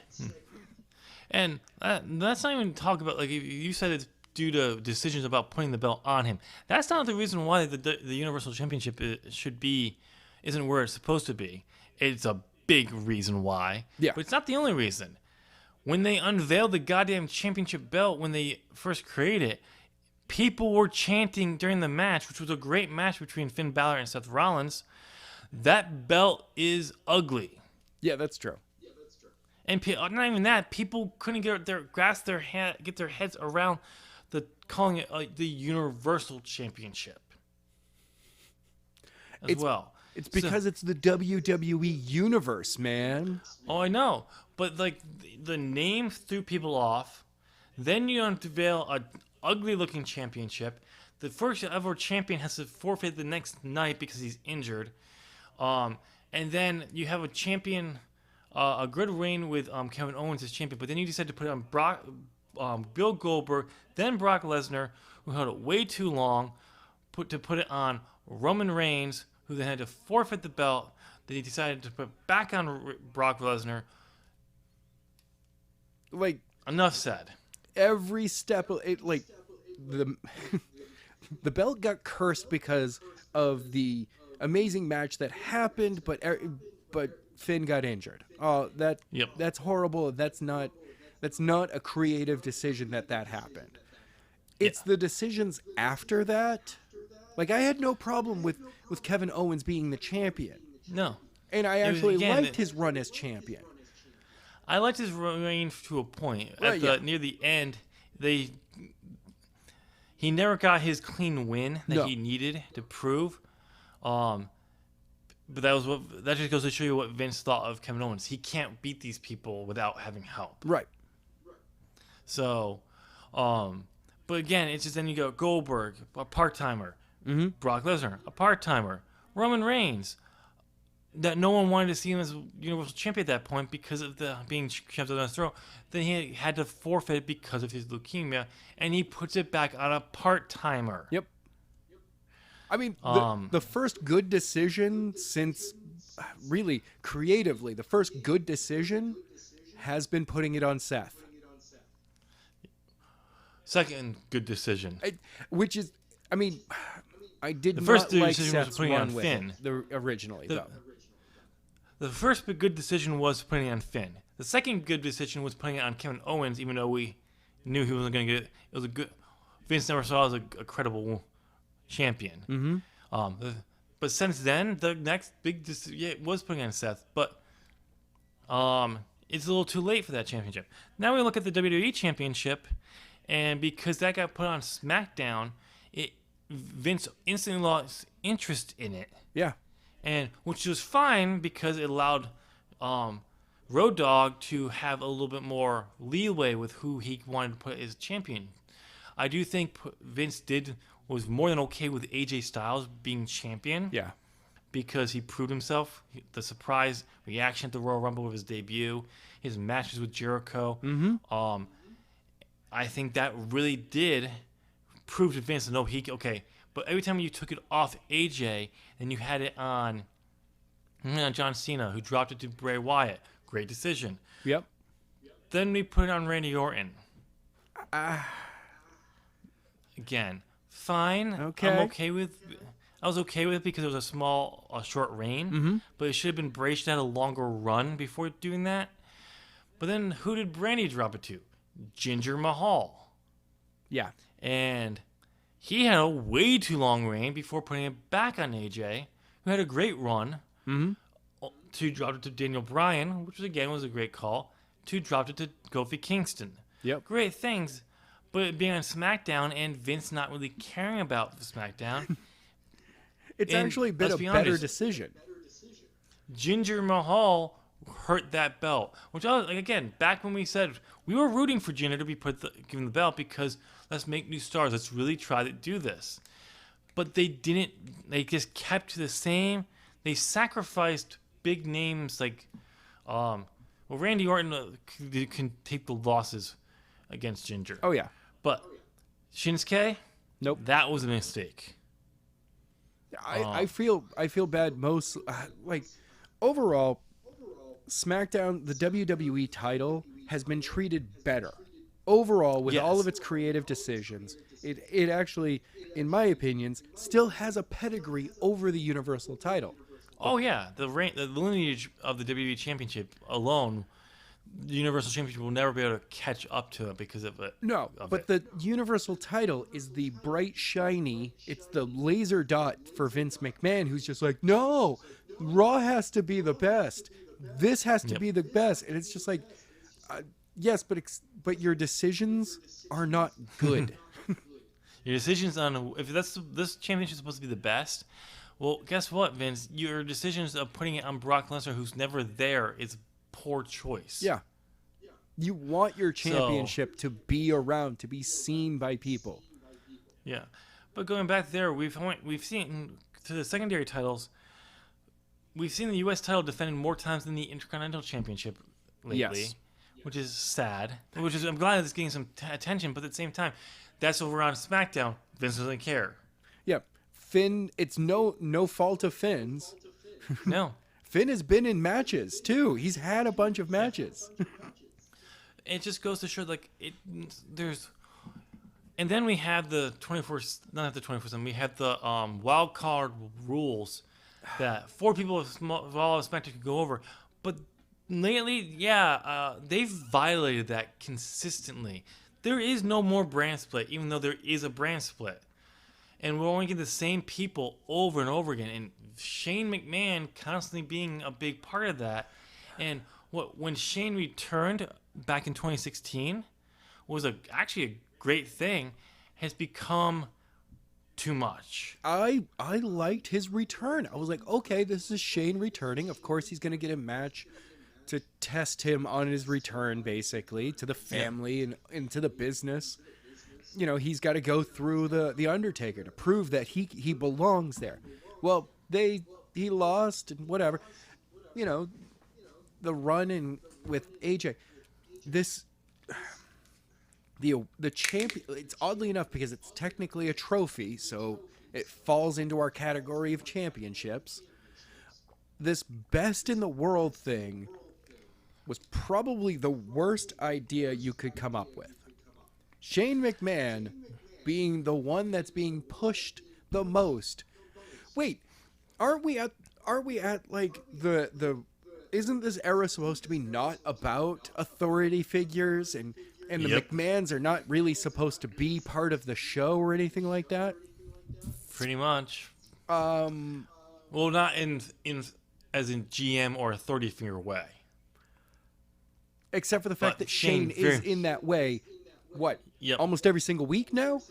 And that's not even talk about, like, you said it's due to decisions about putting the belt on him. That's not the reason why the Universal Championship isn't where it's supposed to be. It's a big reason why. Yeah. But it's not the only reason. When they unveiled the goddamn championship belt, when they first created it, people were chanting during the match, which was a great match between Finn Balor and Seth Rollins, that belt is ugly. Yeah, that's true. And not even that, people couldn't get their heads around calling it the Universal Championship as well. It's because it's the WWE universe, man. Oh, I know, but like the name threw people off. Then you unveil a ugly-looking championship. The first ever champion has to forfeit the next night because he's injured. And then you have a champion, a good reign with Kevin Owens as champion, but then you decide to put it on Bill Goldberg, then Brock Lesnar, who held it way too long, put it on Roman Reigns, who then had to forfeit the belt. Then he decided to put back on Brock Lesnar. Like, Enough said. every step of it, like the the belt got cursed because of the amazing match that happened, but Finn got injured. Oh, Yep. that's horrible. That's not a creative decision that happened. It's the decisions after that. Like, I had no problem with Kevin Owens being the champion, No. and I was, actually again, liked his run as champion. I liked his reign to a point. Right, yeah. Near the end, he never got his clean win that No. he needed to prove. But that just goes to show you what Vince thought of Kevin Owens. He can't beat these people without having help. Right. So, but again, it's just then you go Goldberg, a part timer, Brock Lesnar, a part timer, Roman Reigns, that no one wanted to see him as Universal Champion at that point because of the being shoved down his throat. Then he had to forfeit it because of his leukemia, and he puts it back on a part timer. Yep. I mean, the first good decision since, really, creatively, the first good decision has been putting it on Seth. Second good decision. Which is, I mean, I did The first not like decision was Seth's putting it run on with Finn. it, originally, though. The first good decision was putting it on Finn. The second good decision was putting it on Kevin Owens, even though we knew he wasn't going to get it. It was a good. Vince never saw it as a credible champion. But since then, the next big decision it was putting on Seth, but it's a little too late for that championship. Now we look at the WWE Championship, and because that got put on SmackDown, Vince instantly lost interest in it. Yeah. And which was fine because it allowed Road Dogg to have a little bit more leeway with who he wanted to put as champion. I do think Vince was more than okay with AJ Styles being champion. Yeah. Because he proved himself. The surprise reaction at the Royal Rumble with his debut, his matches with Jericho. I think that really did prove to Vince that okay. But every time you took it off AJ, and you had it on John Cena, who dropped it to Bray Wyatt. Great decision. Yep. Then we put it on Randy Orton. Again, fine. Okay. I was okay with it because it was a short reign. But it should have been Bray should have had a longer run before doing that. But then who did Randy drop it to? Jinder Mahal. Yeah. And he had a way too long reign before putting it back on AJ, who had a great run. To drop it to Daniel Bryan, which again was a great call. To drop it to Kofi Kingston. Yep. Great things. But it being on SmackDown and Vince not really caring about the SmackDown. It's actually been a better decision. Jinder Mahal hurt that belt. Which, again, back when we said we were rooting for Jinder to be given the belt because let's make new stars. Let's really try to do this. But they didn't. They just kept to the same. They sacrificed big names like, Randy Orton can take the losses against Jinder. Oh, yeah. But Shinsuke? Nope. That was a mistake. I feel bad most, overall, SmackDown, the WWE title has been treated better. Overall, with all of its creative decisions, it actually, in my opinions, still has a pedigree over the Universal title. Oh yeah, the lineage of the WWE Championship alone, the Universal Championship will never be able to catch up to it because of it. No, but the Universal title is the bright, shiny, it's the laser dot for Vince McMahon, who's just like, no, Raw has to be the best. This has to be the best. And it's just like, yes, but your decisions are not good. Your decisions on if this championship is supposed to be the best, well, guess what, Vince? Your decisions of putting it on Brock Lesnar, who's never there, is poor choice. Yeah. You want your championship to be around, to be seen by people. Yeah. But going back there, we've seen to the secondary titles, we've seen the U.S. title defended more times than the Intercontinental Championship lately. Yes. Which is sad. I'm glad it's getting some attention, but at the same time, that's over on SmackDown. Vince doesn't care. Yeah. Finn, it's no fault of Finn's. No. Finn has been in matches, too. He's had a bunch of matches. It just goes to show, there's... And then we have the 24/7, we have the wild card rules that 4 people of all SmackDown could go over. But lately, they've violated that consistently. There is no more brand split, even though there is a brand split. And we're only getting the same people over and over again. And Shane McMahon constantly being a big part of that. And when Shane returned back in 2016 was actually a great thing, has become too much. I liked his return. I was like, okay, this is Shane returning. Of course, he's going to get a match to test him on his return, basically, to the family and to the business. You know, he's got to go through the Undertaker to prove that he belongs there. Well, he lost and whatever. You know, the run with AJ, the champion. It's oddly enough because it's technically a trophy, so it falls into our category of championships. This best in the world thing was probably the worst idea you could come up with. Shane McMahon being the one that's being pushed the most. Wait, aren't we at like the isn't this era supposed to be not about authority figures and the McMahons are not really supposed to be part of the show or anything like that? Pretty much. Well, not in as in GM or authority figure way. Except for the fact that Shane is in that way, almost every single week now?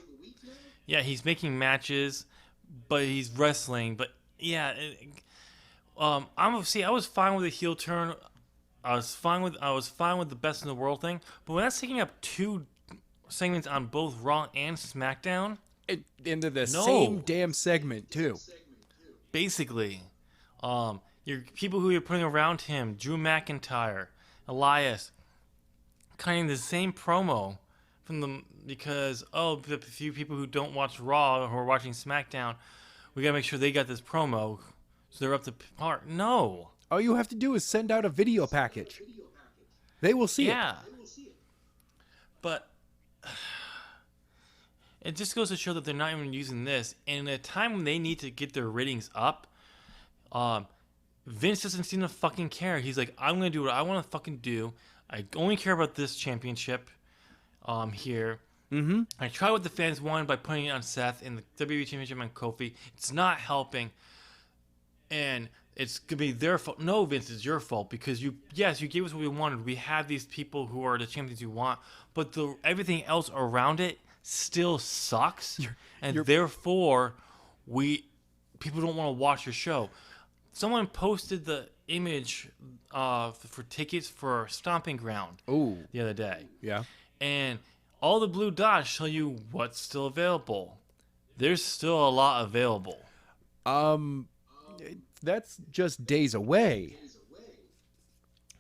Yeah, he's making matches, but he's wrestling. But yeah, I was fine with the heel turn. I was fine with the best in the world thing. But when that's taking up 2 segments on both Raw and SmackDown, into the same damn segment too. Basically, your people who you're putting around him, Drew McIntyre, Elias, kind of the same promo because the few people who don't watch Raw who are watching SmackDown, we gotta make sure they got this promo, so they're up to par. No, all you have to do is send out a video package. They will see it. Yeah, but it just goes to show that they're not even using this. And at a time when they need to get their ratings up, Vince doesn't seem to fucking care. He's like, I'm going to do what I want to fucking do. I only care about this championship here. Mm-hmm. I tried what the fans wanted by putting it on Seth and the WWE Championship on Kofi. It's not helping. And it's going to be their fault. No, Vince, it's your fault because you gave us what we wanted. We have these people who are the champions you want, but everything else around it still sucks. Therefore, people don't want to watch your show. Someone posted the image for tickets for Stomping Ground the other day. Yeah. And all the blue dots show you what's still available. There's still a lot available. That's just days away.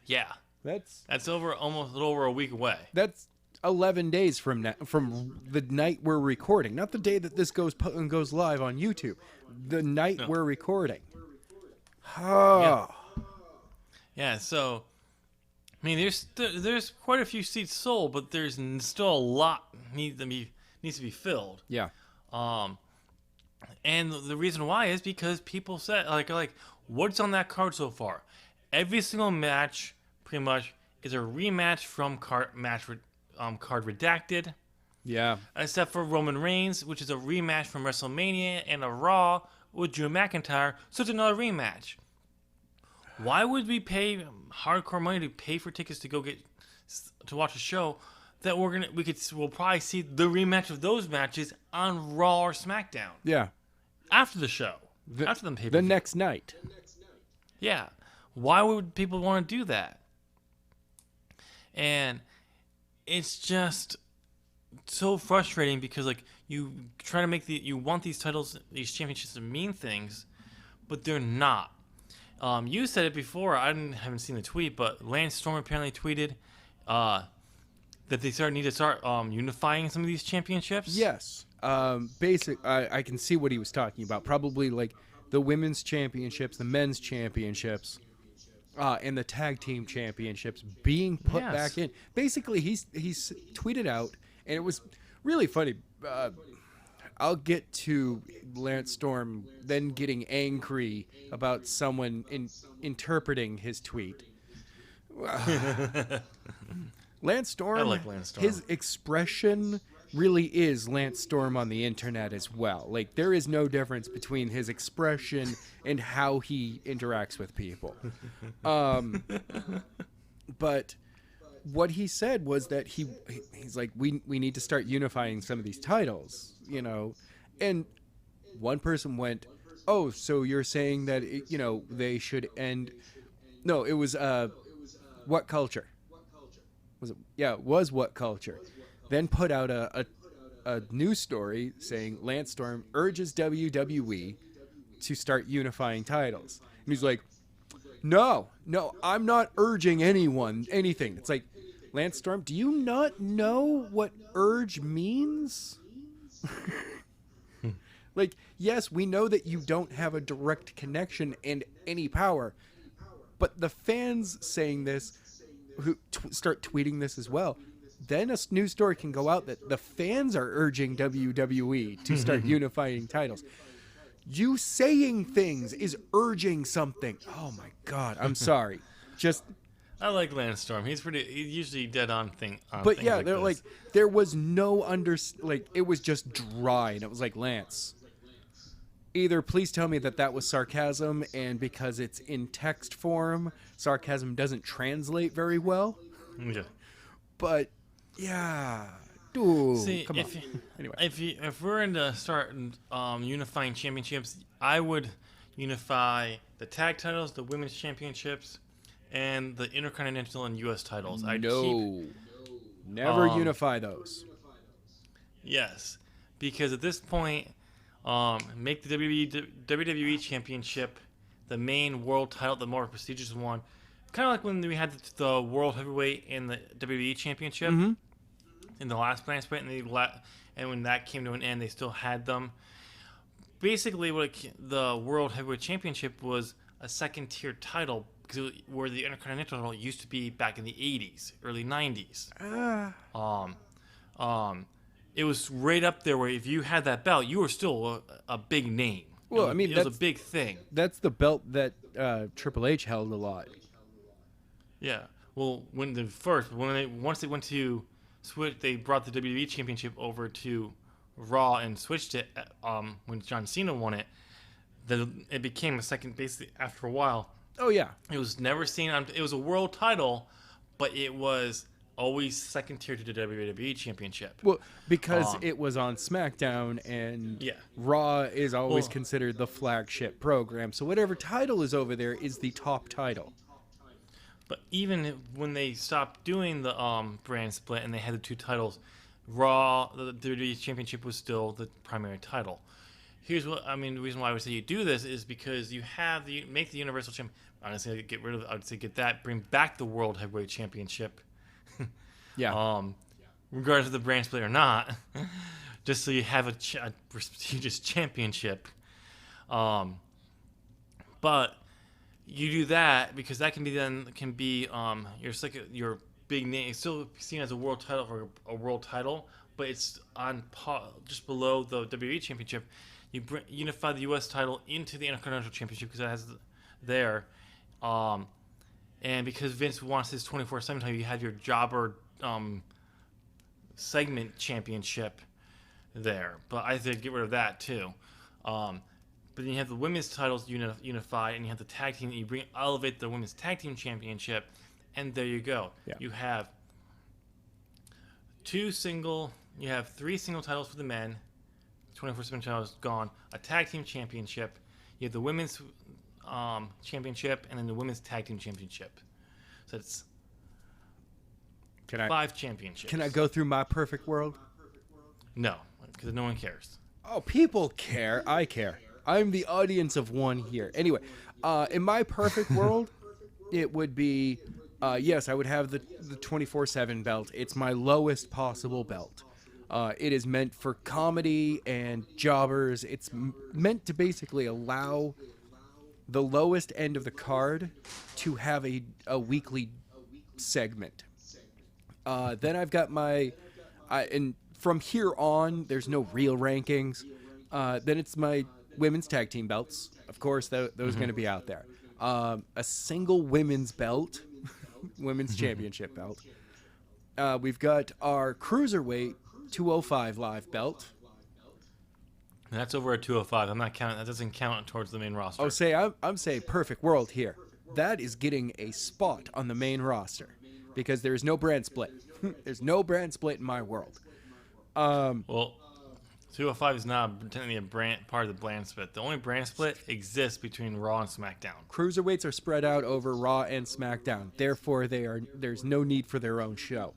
Yeah. That's almost a little over a week away. That's 11 days from the night we're recording. Not the day that this goes live on YouTube. The night we're recording. Yeah, so I mean, there's quite a few seats sold, but there's still a lot needs to be filled. Yeah. And the reason why is because people said like what's on that card so far? Every single match pretty much is a rematch from card redacted. Yeah. Except for Roman Reigns, which is a rematch from WrestleMania, and a Raw with Drew McIntyre, so it's another rematch. Why would we pay hardcore money to pay for tickets to watch a show that we'll probably see the rematch of those matches on Raw or SmackDown? Yeah. After the show. After the pay-per-view. The next night. Yeah. Why would people want to do that? And it's just so frustrating because you try to you want these titles, these championships to mean things, but they're not. You said it before. Haven't seen the tweet, but Lance Storm apparently tweeted that they need to start unifying some of these championships. Yes. I can see what he was talking about. Probably like the women's championships, the men's championships, and the tag team championships being put back in. Basically, he's tweeted out, and it was really funny. I'll get to Lance Storm then getting angry about someone interpreting his tweet. Lance Storm, I like Lance Storm. His expression really is Lance Storm on the internet as well. Like, there is no difference between his expression and how he interacts with people. But what he said was that he's like, we need to start unifying some of these titles, you know. And one person went, "Oh, so you're saying that they should end?" No, it was what culture was it? Yeah, it was what culture. Then put out a news story saying Lance Storm urges WWE to start unifying titles, and he's like, "No, no, I'm not urging anyone anything." It's like, Lance Storm, do you not know what urge means? Like, yes, we know that you don't have a direct connection and any power, but the fans saying this, who start tweeting this as well, then a news story can go out that the fans are urging WWE to start unifying titles. You saying things is urging something. Oh my God, I'm sorry. Just I like Lance Storm. He's usually dead on thing. but things yeah, like they're this. like there was no it was just dry, and it was like, Lance, either please tell me that was sarcasm, and because it's in text form, sarcasm doesn't translate very well. Yeah. But yeah, dude, See, come on. Anyway, if we're into starting unifying championships, I would unify the tag titles, the women's championships, and the intercontinental and U.S. titles. Never unify those. Yes, because at this point, make the WWE Championship the main world title, the more prestigious one. Kind of like when we had the World Heavyweight and the WWE Championship in the last brand split, and when that came to an end, they still had them. Basically, the World Heavyweight Championship was a second-tier title, because where the Intercontinental title used to be back in the 80s, early 90s. It was right up there where if you had that belt, you were still a big name. Well, it was a big thing. That's the belt that Triple H held a lot. Yeah. Well, once they went to switch, they brought the WWE Championship over to Raw and switched it. When John Cena won it, then it became a second. Basically, after a while. Oh yeah. It was never seen on. It was a world title, but it was always second tier to the WWE Championship. Well, because it was on SmackDown, and Raw is always considered the flagship program. So whatever title is over there is the top title. But even when they stopped doing the brand split and they had the two titles, Raw, the WWE Championship was still the primary title. Here's what I mean. The reason why I would say you do this is because you have make the Universal Champion. Honestly, get rid of. I would say get that. Bring back the World Heavyweight Championship. Yeah. Regardless of the brand split or not, just so you have a prestigious championship. But you do that because that can be your big name. It's still seen as a world title or a world title, but it's on just below the WWE Championship. You unify the U.S. title into the Intercontinental Championship because it has there. And because Vince wants his 24/7 title, you have your jobber segment championship there. But I think get rid of that too. But then you have the women's titles unified, and you have the tag team. You elevate the women's tag team championship, and there you go. Yeah. You have three single titles for the men. 24/7 title is gone. A tag team championship. You have the women's championship, and then the women's tag team championship. So it's 5 championships. Can I go through my perfect world? No, because no one cares. Oh, people care. I care. I'm the audience of one here. Anyway, in my perfect world, it would be, yes, I would have the 24/7 belt. It's my lowest possible belt. It is meant for comedy and jobbers. It's meant to basically allow the lowest end of the card to have a weekly segment. Then I've got and from here on, there's no real rankings. Then it's my women's tag team belts. Of course, those are going to be out there. A single women's belt, women's championship belt. We've got our cruiserweight 205 live belt. That's over at 205. I'm not counting. That doesn't count towards the main roster. Oh, I'm saying perfect world here. That is getting a spot on the main roster because there's no brand split. There's no brand split in my world. Well, 205 is not technically a part of the brand split. The only brand split exists between Raw and SmackDown. Cruiserweights are spread out over Raw and SmackDown. Therefore, there's no need for their own show.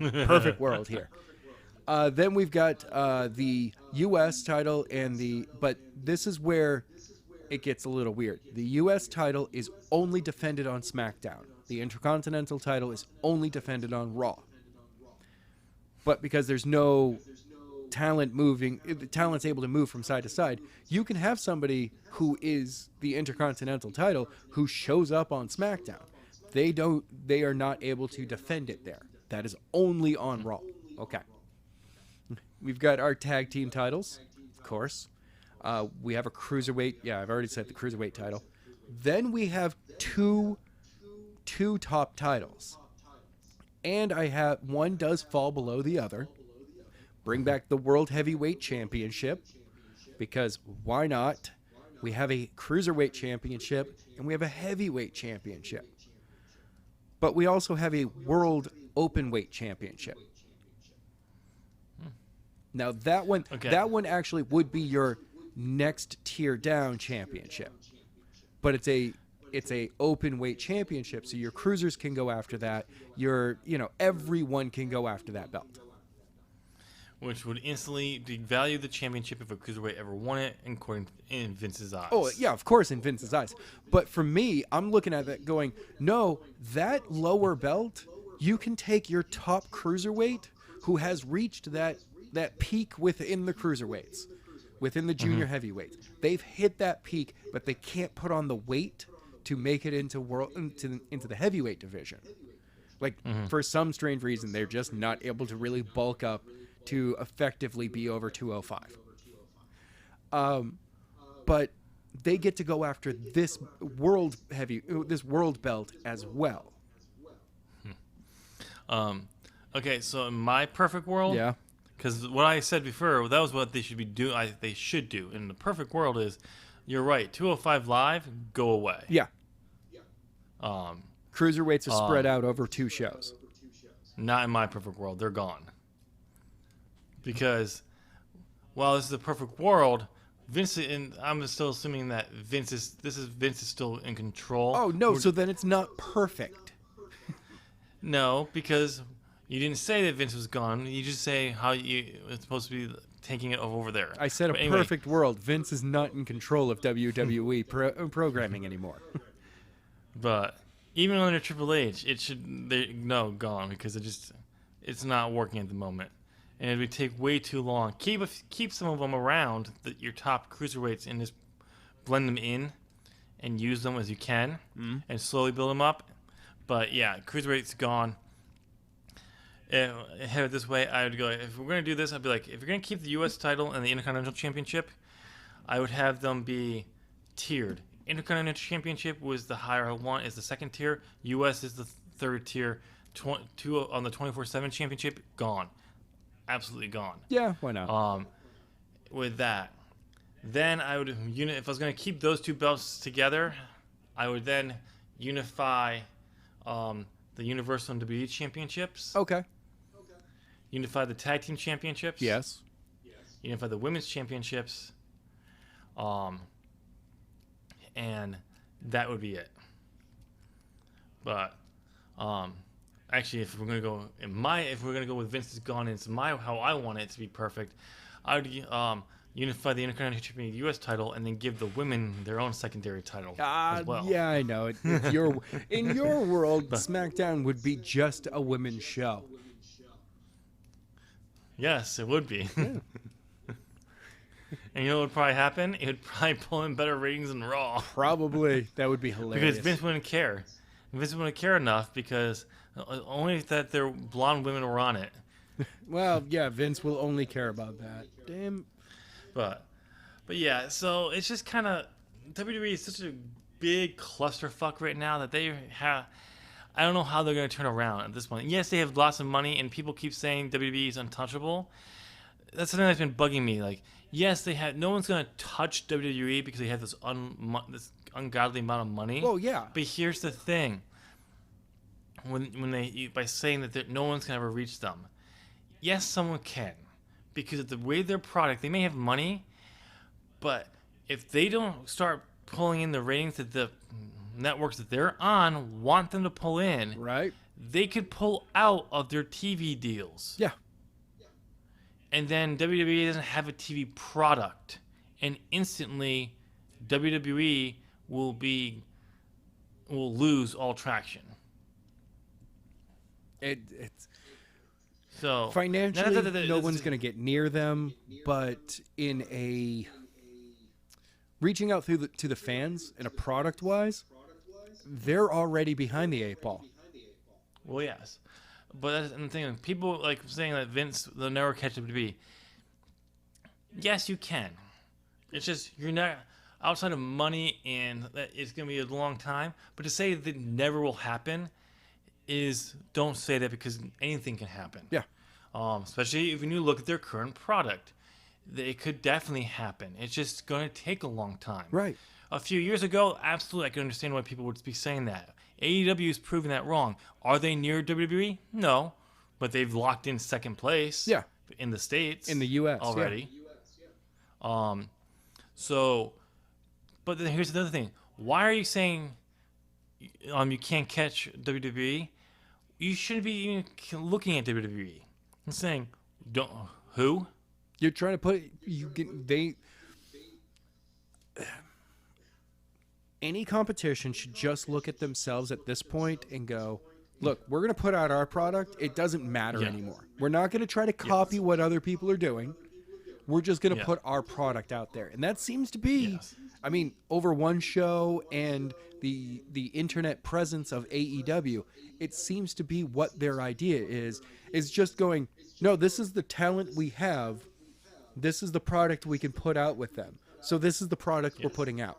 Perfect world here. Then we've got the U.S. title but this is where it gets a little weird. The U.S. title is only defended on SmackDown. The Intercontinental title is only defended on Raw. But because there's no the talent's able to move from side to side, you can have somebody who is the Intercontinental title who shows up on SmackDown. They are not able to defend it there. That is only on Raw. Okay. We've got our tag team titles, of course. We have a cruiserweight. Yeah, I've already said the cruiserweight title. Then we have two top titles. And one does fall below the other. Bring back the World Heavyweight Championship, because why not? We have a Cruiserweight Championship, and we have a Heavyweight Championship. But we also have a World Openweight Championship. Now that one actually would be your next tier down championship. But it's a open weight championship, so your cruisers can go after that. Everyone can go after that belt. Which would instantly devalue the championship if a cruiserweight ever won it, in Vince's eyes. Oh, yeah, of course, in Vince's eyes. But for me, I'm looking at that going, no, that lower belt, you can take your top cruiserweight who has reached that peak within the cruiserweights, within the junior heavyweights. They've hit that peak, but they can't put on the weight to make it into the heavyweight division. For some strange reason, they're just not able to really bulk up to effectively be over 205. But they get to go after this world belt as well. Okay, so in my perfect world, yeah, because what I said before, that was what they should be they should do. In the perfect world is, you're right, 205 Live, go away. Yeah. Cruiserweights are spread out over 2 shows. Not in my perfect world. They're gone. Because, while this is the perfect world, Vince, and I'm still assuming that Vince is still in control. Oh, no, so then it's not perfect. No, because you didn't say that Vince was gone. You just say how it's supposed to be taking it over there. I said perfect world. Vince is not in control of WWE programming anymore. But even under Triple H, gone, because it's not working at the moment. And it would take way too long. Keep some of them around, your top cruiserweights, and just blend them in and use them as you can, and slowly build them up. But yeah, cruiserweight's gone. Have it this way, I would go, if we're going to do this, I'd be like, if you're going to keep the U.S. title and the Intercontinental Championship, I would have them be tiered. Intercontinental Championship was the higher one, is the second tier. U.S. is the third tier. Two on the 24/7 Championship, gone. Absolutely gone. Yeah, why not? With that, then I would if I was going to keep those 2 belts together, I would then unify the Universal and WWE Championships. Okay. Unify the Tag Team Championships. Yes. Unify the Women's Championships. And that would be it. But actually, if we're gonna go with Vince's gone, it's how I want it to be perfect. I would unify the Intercontinental Champion U.S. title and then give the women their own secondary title as well. Yeah, I know. In your world, SmackDown would be just a women's show. Yes, it would be. Yeah. And you know what would probably happen? It would probably pull in better ratings than Raw. Probably. That would be hilarious. Because Vince wouldn't care. Vince wouldn't care enough because only that their blonde women were on it. Well, yeah, Vince will only care about that. Damn. But yeah, so it's just kind of, WWE is such a big clusterfuck right now that they have, I don't know how they're going to turn around at this point. Yes, they have lots of money, and people keep saying WWE is untouchable. That's something that's been bugging me. Like, yes, no one's going to touch WWE because they have this ungodly amount of money. Well, yeah. But here's the thing. By saying that no one's going to ever reach them. Yes, someone can. because of the way their product, they may have money, but if they don't start pulling in the ratings that the networks that they're on want them to pull in, Right. they could pull out of their TV deals. Yeah. And then WWE doesn't have a TV product, and instantly WWE will lose all traction. It's so financially, no one's going to get near them, but in a reaching out to the fans in a product wise, they're already behind the 8 ball. Well, yes, but that's the thing. People like saying that Vince will never catch WWE. Yes, you can. It's just you're not outside of money, and that it's going to be a long time. But to say that never will happen is don't say that, because anything can happen. Yeah. Especially if you look at their current product, it could definitely happen. It's just going to take a long time. Right. A few years ago, absolutely, I can understand why people would be saying that. AEW is proving that wrong. Are they near WWE? No, but they've locked in second place. Yeah. In the States. In the U.S. already. Yeah. So, but then here's another thing. Why are you saying you can't catch WWE? You shouldn't be even looking at WWE. I'm saying, who? You're trying to put any competition should just look at themselves at this point and go, look, we're going to put out our product. It doesn't matter anymore. We're not going to try to copy what other people are doing. We're just going to put our product out there. And that seems to be, I mean, over one show and the internet presence of AEW, it seems to be what their idea is just going, no, this is the talent we have. This is the product we can put out with them. So this is the product we're putting out.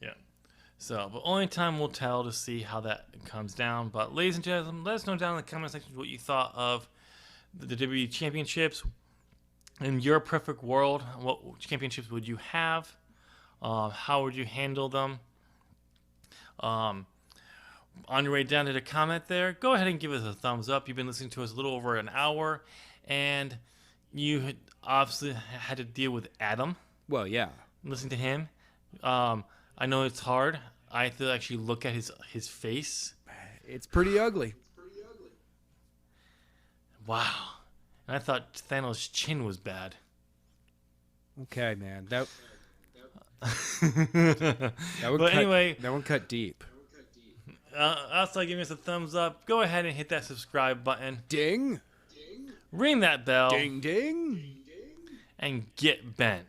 Yeah. So, but only time will tell to see how that comes down. But ladies and gentlemen, let us know down in the comment section what you thought of the WWE Championships. In your perfect world, what championships would you have? How would you handle them? On your way down to the comment there, go ahead and give us a thumbs up. You've been listening to us a little over an hour, and you obviously had to deal with Adam. Well, yeah. Listening to him. I know it's hard. I have to actually look at his face. It's pretty ugly. Wow. And I thought Thanos' chin was bad. Okay, man. That one cut deep. Also, give us a thumbs up. Go ahead and hit that subscribe button. Ding. Ring that bell. Ding, ding. And get bent.